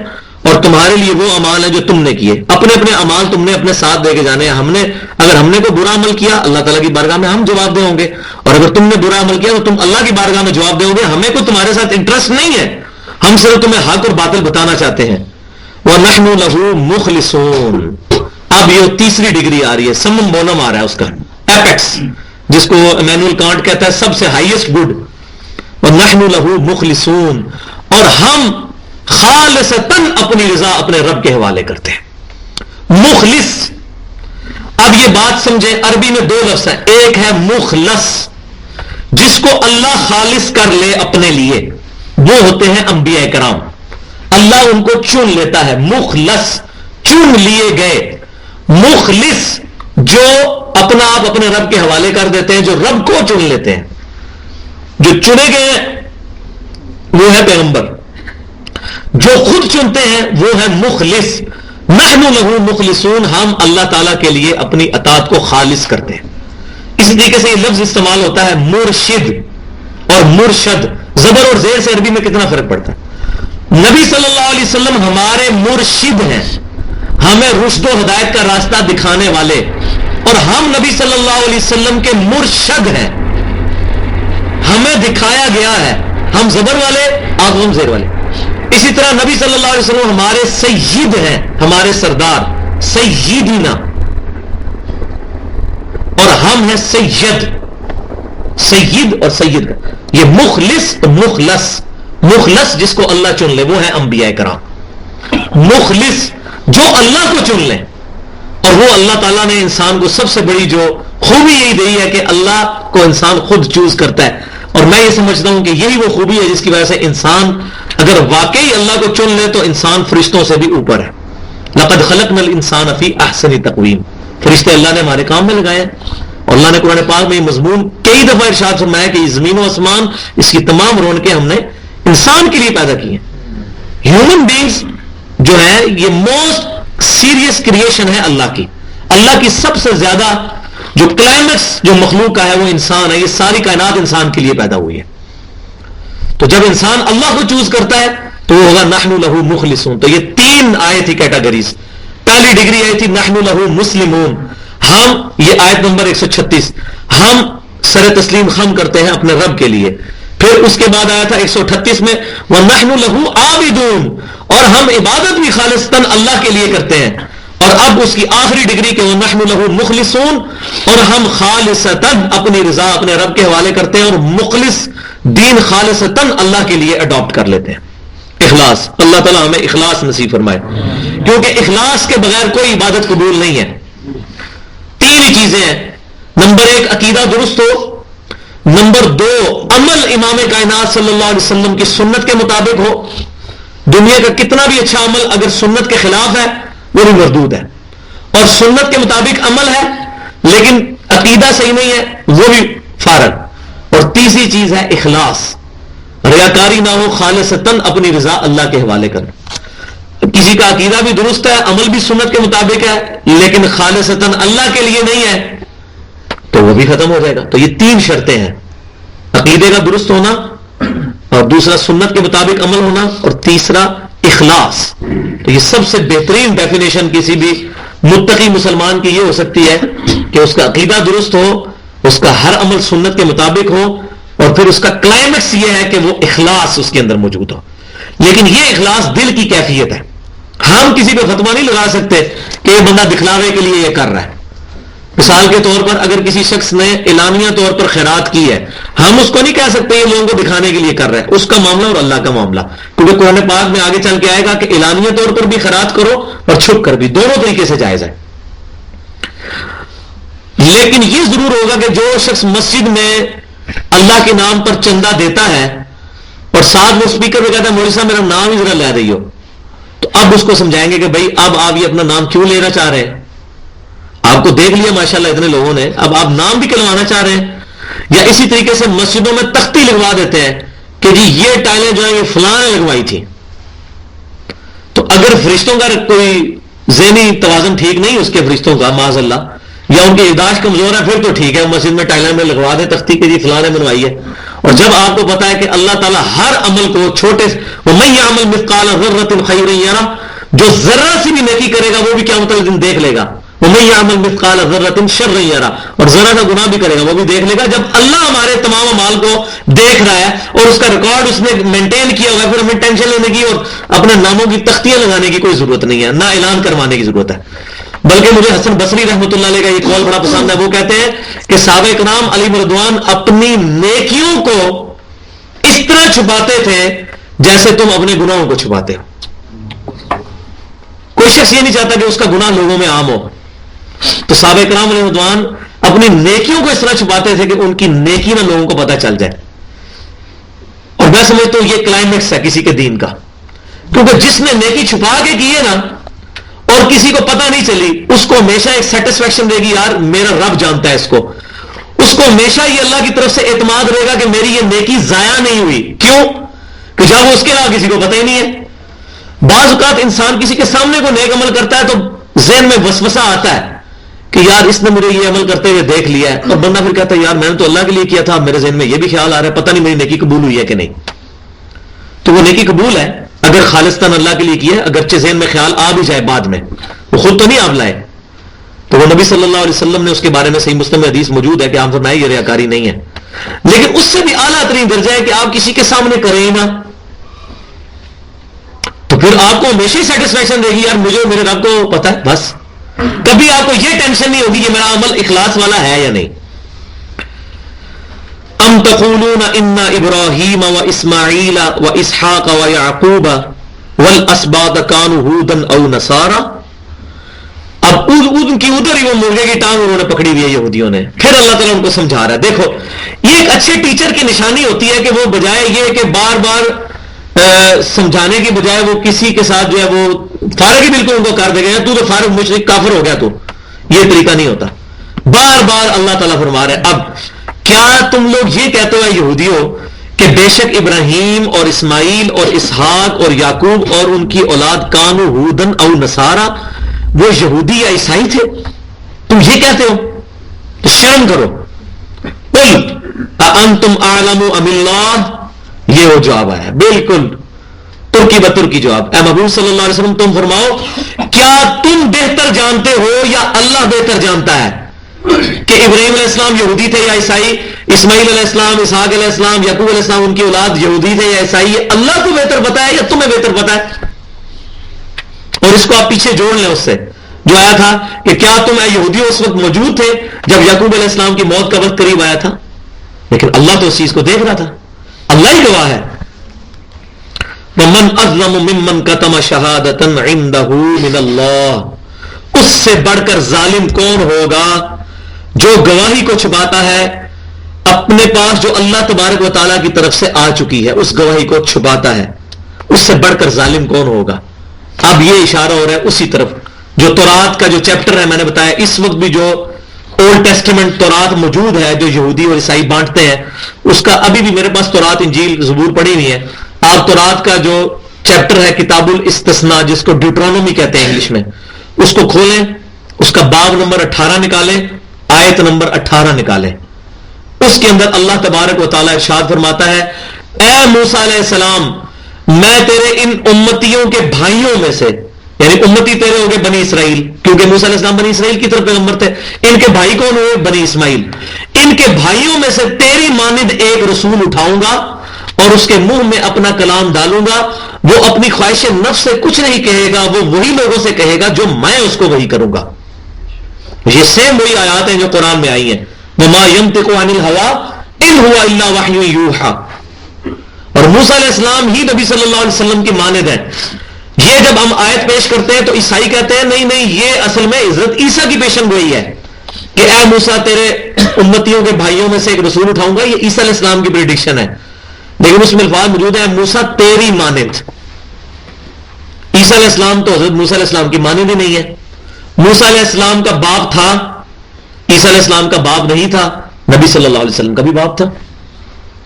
اور تمہارے لیے وہ اعمال ہیں جو تم نے کیے. اپنے اپنے اعمال تم نے اپنے ساتھ دے کے جانے ہیں. اگر ہم نے کوئی برا عمل کیا اللہ تعالیٰ کی بارگاہ میں ہم جواب دے ہوں گے، اور اگر تم نے برا عمل کیا تو تم اللہ کی بارگاہ میں جواب دے ہوں گے. ہمیں کوئی تمہارے ساتھ انٹرسٹ نہیں ہے، ہم صرف تمہیں حق اور باطل بتانا چاہتے ہیں. وَنَحْنُ لَهُ مُخْلِصُونَ. اب یہ تیسری ڈگری آ رہی ہے، سمم بونم آ رہا ہے اس کا ایپیکس، جس کو ایمینول کانٹ کہتا ہے سب سے ہائیسٹ گڈ. وَنَحْنُ لَهُ مُخْلِصُونَ، اور ہم خالصتاً اپنی رضا اپنے رب کے حوالے کرتے ہیں. مخلص، اب یہ بات سمجھیں، عربی میں دو لفظ ہیں. ایک ہے مخلص جس کو اللہ خالص کر لے اپنے لیے، وہ ہوتے ہیں انبیاء کرام، اللہ ان کو چن لیتا ہے. مخلص چن لیے گئے. مخلص جو اپنا آپ اپنے رب کے حوالے کر دیتے ہیں، جو رب کو چن لیتے ہیں. جو چنے گئے وہ ہے پیغمبر، جو خود چنتے ہیں وہ ہے مخلص. نحن لہ مخلصون، ہم اللہ تعالیٰ کے لیے اپنی اطاعت کو خالص کرتے ہیں. اسی طریقے سے یہ لفظ استعمال ہوتا ہے مرشد اور مرشد. زبر اور زیر سے عربی میں کتنا فرق پڑتا ہے. نبی صلی اللہ علیہ وسلم ہمارے مرشد ہیں، ہمیں رشد و ہدایت کا راستہ دکھانے والے، اور ہم نبی صلی اللہ علیہ وسلم کے مرشد ہیں، ہمیں دکھایا گیا ہے. ہم زبر والے، آپ ہم زیر والے. اسی طرح نبی صلی اللہ علیہ وسلم ہمارے سید ہیں، ہمارے سردار، سیدینا، اور ہم ہیں سید. سید اور سید کا یہ مخلص مخلص. مخلص جس کو اللہ چن لے وہ ہے انبیاء کرام. مخلص جو اللہ کو چن لے، اور وہ اللہ تعالیٰ نے انسان کو سب سے بڑی جو خوبی یہی رہی ہے کہ اللہ کو انسان خود چوز کرتا ہے، اور میں یہ سمجھتا ہوں کہ یہی وہ خوبی ہے جس کی وجہ سے انسان اگر واقعی اللہ کو چن لے تو انسان فرشتوں سے بھی اوپر ہے. لقد خلقنا الانسان فی احسن تقویم، فرشتے اللہ نے ہمارے کام میں لگائے ہیں. اور اللہ نے قرآن پاک میں یہ مضمون کئی دفعہ ارشاد فرمایا کہ یہ زمین و آسمان، اس کی تمام رونقیں ہم نے انسان کے لیے پیدا کی ہیں. ہیومن بینگز جو ہے یہ موسٹ سیریس کریشن ہے اللہ کی. اللہ کی سب سے زیادہ جو کلائمیکس جو مخلوق کا ہے وہ انسان ہے. یہ ساری کائنات انسان کے لیے پیدا ہوئی ہے. تو جب انسان اللہ کو چوز کرتا ہے تو وہ ہوگا نحن لہو مخلصون. تو یہ 3 آئے تھی کیٹاگریز. پہلی ڈگری آئی تھی نحن لہو مسلمون، ہم، یہ آیت نمبر 136، ہم سر تسلیم خم کرتے ہیں اپنے رب کے لیے. پھر اس کے بعد آیا تھا 138 میں وَنَحْنُ لَهُ عَابِدُونَ، اور ہم عبادت بھی خالصتاً اللہ کے لیے کرتے ہیں. اور اب اس کی آخری ڈگری کہ وَنَحْنُ لَهُ مُخْلِصُونَ، اور ہم خالصتاً اپنی رضا اپنے رب کے حوالے کرتے ہیں اور مخلص دین خالصتاً اللہ کے لیے اڈاپٹ کر لیتے ہیں. اخلاص، اللہ تعالیٰ ہمیں اخلاص نصیب فرمائے، کیونکہ اخلاص کے بغیر کوئی عبادت قبول نہیں ہے. 3 ہی چیزیں ہیں. نمبر 1 عقیدہ درست ہو، نمبر 2 عمل امام کائنات صلی اللہ علیہ وسلم کی سنت کے مطابق ہو. دنیا کا کتنا بھی اچھا عمل اگر سنت کے خلاف ہے وہ بھی مردود ہے، اور سنت کے مطابق عمل ہے لیکن عقیدہ صحیح نہیں ہے وہ بھی فارغ. اور تیسری چیز ہے اخلاص، ریاکاری نہ ہو، خالصتاً اپنی رضا اللہ کے حوالے کرنا. کسی کا عقیدہ بھی درست ہے، عمل بھی سنت کے مطابق ہے لیکن خالصتاً اللہ کے لیے نہیں ہے تو وہ بھی ختم ہو جائے گا. تو یہ 3 شرطیں ہیں، عقیدے کا درست ہونا، اور دوسرا سنت کے مطابق عمل ہونا، اور تیسرا اخلاص. تو یہ سب سے بہترین ڈیفینیشن کسی بھی متقی مسلمان کی یہ ہو سکتی ہے کہ اس کا عقیدہ درست ہو، اس کا ہر عمل سنت کے مطابق ہو، اور پھر اس کا کلائمیکس یہ ہے کہ وہ اخلاص اس کے اندر موجود ہو. لیکن یہ اخلاص دل کی کیفیت ہے. ہم کسی پہ فتویٰ نہیں لگا سکتے کہ یہ بندہ دکھلاوے کے لیے یہ کر رہا ہے. مثال کے طور پر اگر کسی شخص نے اعلانیہ طور پر خیرات کی ہے، ہم اس کو نہیں کہہ سکتے یہ لوگوں کو دکھانے کے لیے کر رہا ہے. اس کا معاملہ اور اللہ کا معاملہ، کیونکہ قرآن پاک میں آگے چل کے آئے گا کہ اعلانیہ طور پر بھی خیرات کرو اور چھپ کر بھی، دونوں طریقے سے جائز ہے. لیکن یہ ضرور ہوگا کہ جو شخص مسجد میں اللہ کے نام پر چندہ دیتا ہے اور ساتھ وہ اسپیکر پہ کہتا ہے مولوی صاحب میرا نام ہی ذرا لے دئیو، تو اب اس کو سمجھائیں گے کہ بھائی اب آپ یہ اپنا نام کیوں لینا چاہ رہے ہیں؟ آپ کو دیکھ لیا ماشاءاللہ اتنے لوگوں نے، اب آپ نام بھی کلوانا چاہ رہے ہیں. یا اسی طریقے سے مسجدوں میں تختی لگوا دیتے ہیں کہ جی یہ ٹائلیں جو ہیں یہ فلاں نے لگوائی تھی. تو اگر فرشتوں کا کوئی ذہنی توازن ٹھیک نہیں اس کے فرشتوں کا معاذ اللہ، یا ان کی یادداشت کمزور ہے، پھر تو ٹھیک ہے مسجد میں ٹائلیں میں لگوا دے تختی کہ جی فلاں نے بنوائی ہے. اور جب آپ کو پتا ہے کہ اللہ تعالیٰ ہر عمل کو چھوٹے وَمَن يَعْمَلْ مِثْقَالَ ذَرَّةٍ خَيْرًا يَرَهُ، جو ذرہ سی بھی نیکی کرے گا وہ بھی قیامت والے دن دیکھ لے گا. وَمَن يَعْمَلْ مِثْقَالَ ذَرَّةٍ شَرًّا يَرَهُ، اور ذرا سا گناہ بھی کرے گا وہ بھی دیکھ لے گا. جب اللہ ہمارے تمام اعمال کو دیکھ رہا ہے اور اس کا ریکارڈ اس نے مینٹین کیا ہوا ہے، پھر ہمیں ٹینشن لینے کی اور اپنے ناموں کی تختیاں لگانے کی کوئی ضرورت نہیں ہے، نہ اعلان کروانے کی ضرورت ہے. بلکہ مجھے حسن بصری رحمۃ اللہ علیہ کا یہ قول بڑا پسند ہے. وہ کہتے ہیں کہ صحابہ کرام علی رضوان اپنی نیکیوں کو اس طرح چھپاتے تھے جیسے تم اپنے گناہوں کو چھپاتے ہو. کوئی شخص یہ نہیں چاہتا کہ اس کا گناہ لوگوں میں عام ہو، تو صحابہ کرام علیہ رضوان اپنی نیکیوں کو اس طرح چھپاتے تھے کہ ان کی نیکی نہ لوگوں کو پتہ چل جائے. اور میں سمجھتا ہوں یہ کلائمیکس ہے کسی کے دین کا، کیونکہ جس نے نیکی چھپا کے کی ہے نا اور کسی کو پتہ نہیں چلی، اس کو ہمیشہ ایک سیٹسفیکشن دے گی، یار میرا رب جانتا ہے اس کو ہمیشہ یہ اللہ کی طرف سے اعتماد رہے گا کہ میری یہ نیکی ضائع نہیں ہوئی. کیوں؟ کہ جب اس کے علاوہ کسی کو پتہ ہی نہیں ہے. بعض اوقات انسان کسی کے سامنے کو نیک عمل کرتا ہے تو ذہن میں وسوسہ آتا ہے کہ یار اس نے مجھے یہ عمل کرتے ہوئے دیکھ لیا ہے، اور بندہ پھر کہتا ہے یار میں نے تو اللہ کے لیے کیا تھا، میرے ذہن میں یہ بھی خیال آ رہا ہے پتہ نہیں میری نیکی قبول ہوئی ہے کہ نہیں. تو وہ نیکی قبول ہے اگر خالصتاً اللہ کے لیے کی ہے، اگرچہ ذہن میں خیال آ بھی جائے بعد میں، وہ خود تو نہیں آپ لائے. تو وہ نبی صلی اللہ علیہ وسلم نے اس کے بارے میں صحیح مسلم میں حدیث موجود ہے کہ آپ فرمائے یہ ریاکاری نہیں ہے. لیکن اس سے بھی اعلیٰ ترین درجہ ہے کہ آپ کسی کے سامنے کریں نا، تو پھر آپ کو ہمیشہ ہی سیٹسفیکشن دے گی، یار مجھے میرے رب کو پتہ ہے. بس کبھی آپ کو یہ ٹینشن نہیں ہوگی کہ میرا عمل اخلاص والا ہے یا نہیں. ام تقولون ان ابراہیم و اسماعیل و اسحاق و یعقوب والاسباط كانوا هودا او نصارا. اب ان کی ادھر ہی وہ مرغے کی ٹانگ انہوں نے پکڑی ہوئی ہے یہودیوں نے. پھر اللہ تعالیٰ ان کو سمجھا رہا ہے. دیکھو یہ ایک اچھے ٹیچر کی نشانی ہوتی ہے کہ وہ بجائے یہ کہ بار بار سمجھانے کی بجائے وہ کسی کے ساتھ جو ہے وہ فارغ ہی بالکل ان کو کر دے گا, تو فارغ مشرک کافر ہو گیا. تو یہ طریقہ نہیں ہوتا. بار بار اللہ تعالیٰ فرما رہے اب کیا تم لوگ یہ کہتے ہو یہودیوں کہ بے شک ابراہیم اور اسماعیل اور اسحاق اور یعقوب اور ان کی اولاد کانو ہودن او نصارا, وہ یہودی یا عیسائی تھے؟ تم یہ کہتے ہو؟ شرم کرو. قل اانتم اعلم ام اللہ, یہ وہ جواب آیا بالکل ترکی بترکی جواب. اے محبوب صلی اللہ علیہ وسلم تم فرماؤ کیا تم بہتر جانتے ہو یا اللہ بہتر جانتا ہے کہ ابراہیم علیہ السلام یہودی تھے یا عیسائی, اسماعیل علیہ السلام, اسحاق علیہ السلام, یعقوب علیہ السلام ان کی اولاد یہودی تھے یا عیسائی؟ اللہ کو بہتر پتا ہے یا تمہیں بہتر پتا ہے؟ اور اس کو آپ پیچھے جوڑ لیں اس سے جو آیا تھا کہ کیا تم اے یہودیوں اس وقت موجود تھے جب یعقوب علیہ السلام کی موت کا وقت قریب آیا تھا؟ لیکن اللہ تو اس چیز کو دیکھ رہا تھا, اللہ ہی گواہ ہے. وَمَنْ أَظْلَمُ مِمَّنْ كَتَمَ شَهَادَةً عِنْدَهُ مِنَ اللَّهِ, اس سے بڑھ کر ظالم کون ہوگا جو گواہی کو چھپاتا ہے اپنے پاس جو اللہ تبارک و تعالیٰ کی طرف سے آ چکی ہے, اس گواہی کو چھپاتا ہے. اس سے بڑھ کر ظالم کون ہوگا؟ اب یہ اشارہ ہو رہا ہے اسی طرف جو تورات کا جو چیپٹر ہے. میں نے بتایا اس وقت بھی جو اولڈ ٹیسٹمنٹ تورات موجود ہے جو یہودی اور عیسائی بانٹتے ہیں, اس کا ابھی بھی میرے پاس تورات انجیل زبور پڑھی ہوئی ہے. آپ تورات کا جو چیپٹر ہے کتاب الاستثناء جس کو ڈیوٹرانومی کہتے ہیں انگلش میں, اس کو کھولیں, اس کا باب نمبر 18 نکالیں, آیت نمبر 18 نکالیں. اس کے اندر اللہ تبارک و تعالیٰ ارشاد فرماتا ہے اے موسیٰ علیہ السلام میں تیرے ان امتیوں کے بھائیوں میں سے, یعنی امتی تیرے ہو گئے بنی اسرائیل, کیونکہ موسیٰ علیہ السلام بنی اسرائیل کی طرف پیغمبر تھے. ان کے بھائی کون ہوئے؟ بنی اسماعیل. ان کے بھائیوں میں سے تیری مانند ایک رسول اٹھاؤں گا اور اس کے منہ میں اپنا کلام ڈالوں گا, وہ اپنی خواہش نفس سے کچھ نہیں کہے گا, وہ وہی لوگوں سے کہے گا جو میں اس کو وہی کروں گا. یہ سیم وہی آیات ہیں جو قرآن میں آئی ہیں. وَمَا يَنطِقُ عَنِ الْهَوَىٰ إِنْ هُوَ إِلَّا وَحْيٌ يُوحَىٰ. اور موسیٰ علیہ السلام ہی نبی صلی اللہ علیہ وسلم کی مانند ہیں. یہ جب ہم آیت پیش کرتے ہیں تو عیسائی کہتے ہیں نہیں نہیں یہ اصل میں حضرت عیسیٰ کی پیشن گوئی ہے کہ اے موسیٰ تیرے امتیوں کے بھائیوں میں سے ایک رسول اٹھاؤں گا. یہ عیسیٰ علیہ السلام کی پریڈکشن ہے, لیکن اس میں الفاظ موجود ہے موسیٰ تیری مانند. عیسیٰ علیہ السلام تو حضرت موسیٰ علیہ السلام کی مانند ہی نہیں ہے. موسیٰ علیہ السلام کا باپ تھا, عیسیٰ علیہ السلام کا باپ نہیں تھا, نبی صلی اللہ علیہ وسلم کا بھی باپ تھا.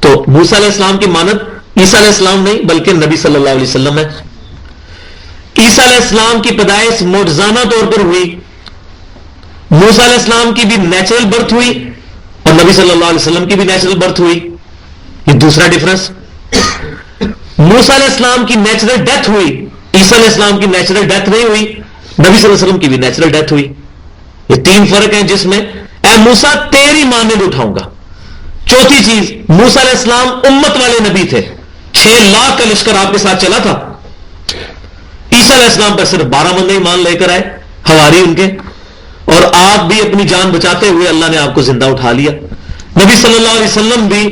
تو موسیٰ علیہ السلام کی مانند عیسیٰ علیہ السلام نہیں بلکہ نبی صلی اللہ علیہ وسلم ہے. عیسیٰ علیہ السلام کی پیدائش معجزانہ طور پر ہوئی, موسیٰ علیہ السلام کی بھی نیچرل برتھ ہوئی اور نبی صلی اللہ علیہ وسلم کی بھی نیچرل برتھ ہوئی. یہ دوسرا ڈفرنس. موسیٰ علیہ السلام کی نیچرل ڈیتھ ہوئی, عیسیٰ علیہ السلام کی نیچرل ڈیتھ نہیں ہوئی, نبی صلی اللہ علیہ وسلم کی بھی نیچرل ڈیتھ ہوئی. یہ تین فرق ہیں جس میں اے موسیٰ تیری مانند اٹھاؤں گا. چوتھی چیز, موسیٰ علیہ السلام امت والے نبی تھے, 6 لاکھ کا لشکر آپ کے ساتھ چلا تھا. عیسیٰ علیہ السلام پر صرف 12 بندے ایمان لے کر آئے, حواری ان کے, اور آپ بھی اپنی جان بچاتے ہوئے اللہ نے آپ کو زندہ اٹھا لیا. نبی صلی اللہ علیہ وسلم بھی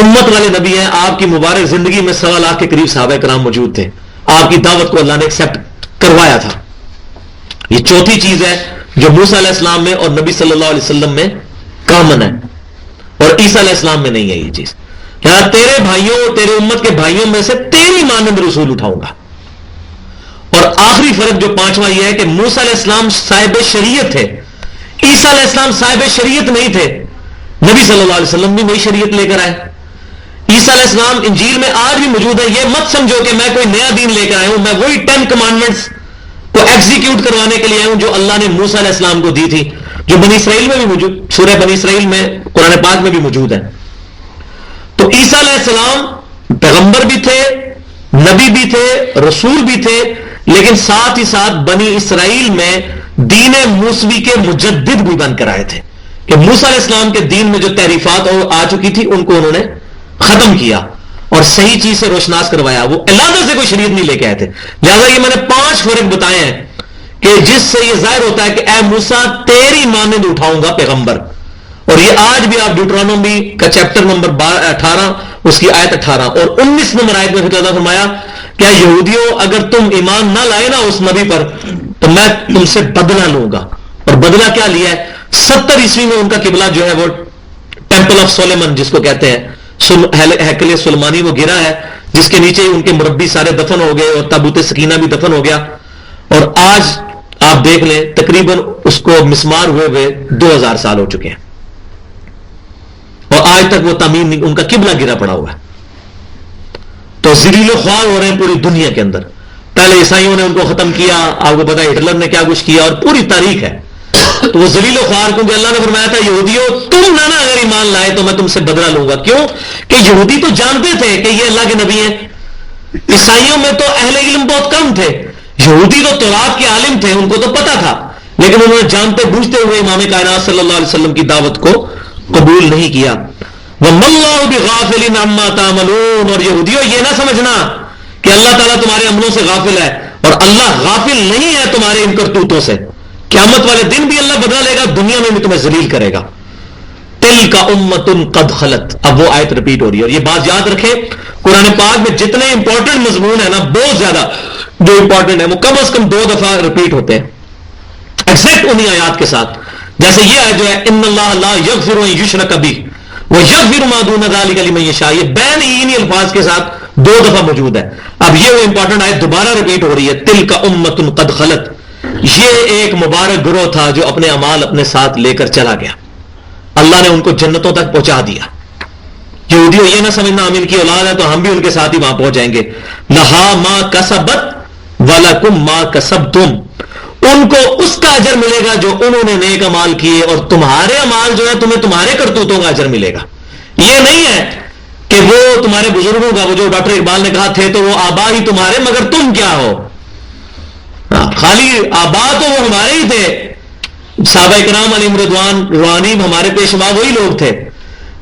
امت والے نبی ہیں. آپ کی مبارک زندگی میں 1.25 لاکھ کے قریب صحابہ کرام موجود تھے. آپ کی دعوت کو اللہ نے ایکسپٹ کروایا تھا. یہ چوتھی چیز ہے جو موسیٰ علیہ السلام میں اور نبی صلی اللہ علیہ وسلم میں کامن ہے اور عیسیٰ علیہ السلام میں نہیں ہے یہ چیز. یہاں تیرے بھائیوں, تیرے امت کے بھائیوں میں سے تیری مانند رسول اٹھاؤں گا. اور آخری فرق جو پانچواں یہ ہے کہ موسیٰ علیہ السلام صاحب شریعت تھے, عیسیٰ علیہ السلام صاحب شریعت نہیں تھے. نبی صلی اللہ علیہ وسلم بھی نئی شریعت لے کر آئے. عیسیٰ علیہ السلام انجیل میں آج بھی موجود ہے. یہ مت سمجھو کہ میں کوئی نیا دین لے کر آیا ہوں, میں وہی 10 کمانڈمنٹس کو ایگزیکیوٹ کروانے کے لیے آیا ہوں جو اللہ نے موسیٰ علیہ السلام کو دی تھی, جو بنی اسرائیل میں بھی موجود, سورہ بنی اسرائیل میں قرآن پاک میں بھی موجود ہے. تو عیسیٰ علیہ السلام پیغمبر بھی تھے, نبی بھی تھے, رسول بھی تھے, لیکن ساتھ ہی ساتھ بنی اسرائیل میں دین موسوی کے مجدد بھی بن کر آئے تھے کہ موسیٰ علیہ السلام کے دین میں جو تحریفات آ چکی تھی ان کو انہوں نے ختم کیا اور صحیح چیز سے روشناس کروایا. وہ علیحدہ سے کوئی شریعت نہیں لے کے آئے تھے. لہٰذا یہ میں نے 5 فرق بتائے ہیں کہ جس سے یہ ظاہر ہوتا ہے کہ اے موسیٰ تیری مانند اٹھاؤں گا پیغمبر. اور یہ آج بھی آپ ڈیوٹرانومی کا چیپٹر نمبر 18 اس کی آیت 18 اور 19 نمبر آیت میں پھر فرمایا کہ یہودیوں اگر تم ایمان نہ لائے نا اس نبی پر تو میں تم سے بدلہ لوں گا. اور بدلہ کیا لیا ہے؟ 70 عیسوی میں ان کا قبلہ جو ہے وہ ٹیمپل آف سلیمان جس کو کہتے ہیں ہیکل سلیمانی وہ گرا ہے، جس کے نیچے ان کے مربی سارے دفن ہو گئے اور تابوت سکینہ بھی دفن ہو گیا. اور آج آپ دیکھ لیں تقریباً اس کو مسمار ہوئے 2000 سال ہو چکے ہیں اور آج تک وہ تعمیر نہیں، ان کا قبلہ گرا پڑا ہوا ہے. تو ذلیل و خوار ہو رہے ہیں پوری دنیا کے اندر. پہلے عیسائیوں نے ان کو ختم کیا، آپ کو پتا ہے ہٹلر نے کیا کچھ کیا اور پوری تاریخ ہے. تو وہ ذلیل و خوار، کیونکہ اللہ نے فرمایا تھا یہودیوں تم نہ اگر ایمان لائے تو میں تم سے بدلہ لوں گا. کیوں کہ یہودی تو جانتے تھے کہ یہ اللہ کے نبی ہیں. عیسائیوں میں تو اہل علم بہت کم تھے، یہودی تو تورات کے عالم تھے، ان کو تو پتا تھا، لیکن انہوں نے جانتے بوجھتے ہوئے امام کائنات صلی اللہ علیہ وسلم کی دعوت کو قبول نہیں کیا. وَمَا اللَّهُ بِغَافِلٍ عَمَّا تَعْمَلُونَ. اور یہودیوں یہ نہ سمجھنا کہ اللہ تعالیٰ تمہارے عملوں سے غافل ہے، اور اللہ غافل نہیں ہے تمہارے ان کرتوتوں سے. قیامت والے دن بھی اللہ بدلہ لے گا، دنیا میں بھی تمہیں ذلیل کرے گا. تِلْكَ أُمَّةٌ قَدْ خَلَتْ. اب وہ آیت ریپیٹ ہو رہی ہے. اور یہ بات یاد رکھیں، قرآن پاک میں جتنے امپورٹنٹ مضمون ہیں نا، بہت زیادہ جو امپورٹنٹ ہے وہ کم از کم 2 دفعہ ریپیٹ ہوتے ہیں ایگزیکٹ انہی آیات کے ساتھ. جیسے یہ آیت جو ہے ان اللہ لا یغفر ان یشرک بہ ویغفر ما دون ذلک لمن یشاء، یہ بین انہی الفاظ کے ساتھ 2 دفعہ موجود ہے. اب یہ وہ امپورٹنٹ آیت دوبارہ ریپیٹ ہو رہی ہے. تلک امۃ قد خلت. یہ ایک مبارک گروہ تھا جو اپنے اعمال اپنے ساتھ لے کر چلا گیا، اللہ نے ان کو جنتوں تک پہنچا دیا. یہودیوں یہ نہ سمجھنا ہم ان کی اولاد ہے تو ہم بھی ان کے ساتھ ہی وہاں پہنچ جائیں گے. لہا ما کسبت ولکم ما کسبتم. ان کو اس کا اجر ملے گا جو انہوں نے نیک اعمال کیے، اور تمہارے اعمال جو ہے تمہیں تمہارے کرتوتوں کا اجر ملے گا. یہ نہیں ہے کہ وہ تمہارے بزرگوں کا، وہ جو ڈاکٹر اقبال نے کہا تھے تو وہ آبا ہی تمہارے مگر تم کیا ہو. خالی آبا تو وہ ہمارے ہی تھے، صحابہ کرام علیہم رضوان روحانی ہمارے پیشوا وہی لوگ تھے،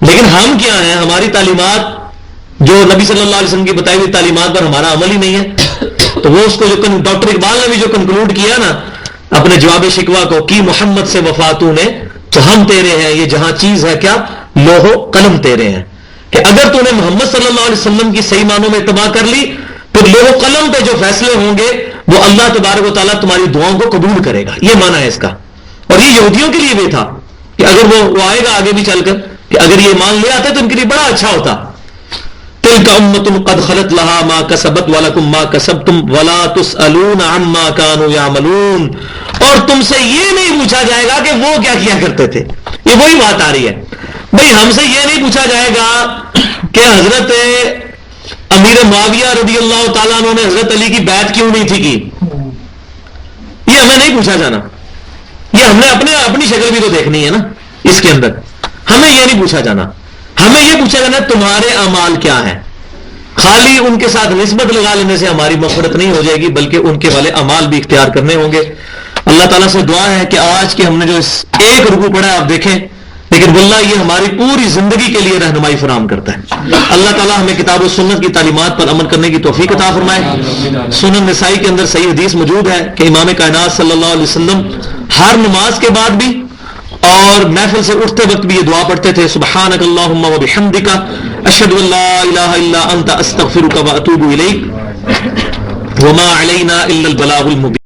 لیکن ہم کیا ہیں؟ ہماری تعلیمات جو نبی صلی اللہ علیہ وسلم کی بتائی ہوئی تعلیمات پر ہمارا عمل ہی نہیں ہے. تو وہ اس کو جو ڈاکٹر اقبال نے بھی جو کنکلوڈ کیا نا اپنے جواب شکوہ کو، کی محمد سے وفاتوں نے تو ہم تیرے ہیں، یہ جہاں چیز ہے کیا لوح و قلم تیرے ہیں. کہ اگر تو نے محمد صلی اللہ علیہ وسلم کی صحیح معنوں میں اتباع کر لی تو لوح و قلم پہ جو فیصلے ہوں گے وہ اللہ تبارک و تعالیٰ تمہاری دعاؤں کو قبول کرے گا. یہ معنی ہے اس کا. اور یہ یہودیوں کے لیے بھی تھا کہ اگر وہ آئے گا آگے بھی چل کر کہ اگر یہ مان لے آتے تو ان کے لیے بڑا اچھا ہوتا. تلک امۃ قد خلت لها ما کسبت ولکم ما کسبتم ولا تسألون عما كانوا يعملون. اور تم سے یہ نہیں پوچھا جائے گا کہ وہ کیا کیا کرتے تھے. یہ وہی بات آ رہی ہے بھئی، ہم سے یہ نہیں پوچھا جائے گا کہ حضرت امیر معاویہ رضی اللہ تعالیٰ عنہ نے حضرت علی کی بیعت کیوں نہیں تھی کی. یہ ہمیں نہیں پوچھا جانا. یہ ہم نے اپنی شکل بھی تو دیکھنی ہے نا اس کے اندر. ہمیں یہ نہیں پوچھا جانا. ہمیں یہ پوچھا جانا تمہارے اعمال کیا ہیں. خالی ان کے ساتھ نسبت لگا لینے سے ہماری مغفرت نہیں ہو جائے گی، بلکہ ان کے والے اعمال بھی اختیار کرنے ہوں گے. اللہ تعالیٰ سے دعا ہے کہ آج کے ہم نے جو اس ایک رکوع پڑھا ہے آپ دیکھیں، لیکن واللہ یہ ہماری پوری زندگی کے لیے رہنمائی فراہم کرتا ہے. اللہ تعالیٰ ہمیں کتاب و سنت کی تعلیمات پر عمل کرنے کی توفیق عطا فرمائے. سنن نسائی کے اندر صحیح حدیث موجود ہے کہ امام کائنات صلی اللہ علیہ وسلم ہر نماز کے بعد بھی اور محفل سے اٹھتے وقت بھی یہ دعا پڑھتے تھے، سبحانک اللہم و بحمدک اشہد ان لا الہ الا انت استغفرک و اتوب الیک وما علینا الا البلاغ المبین.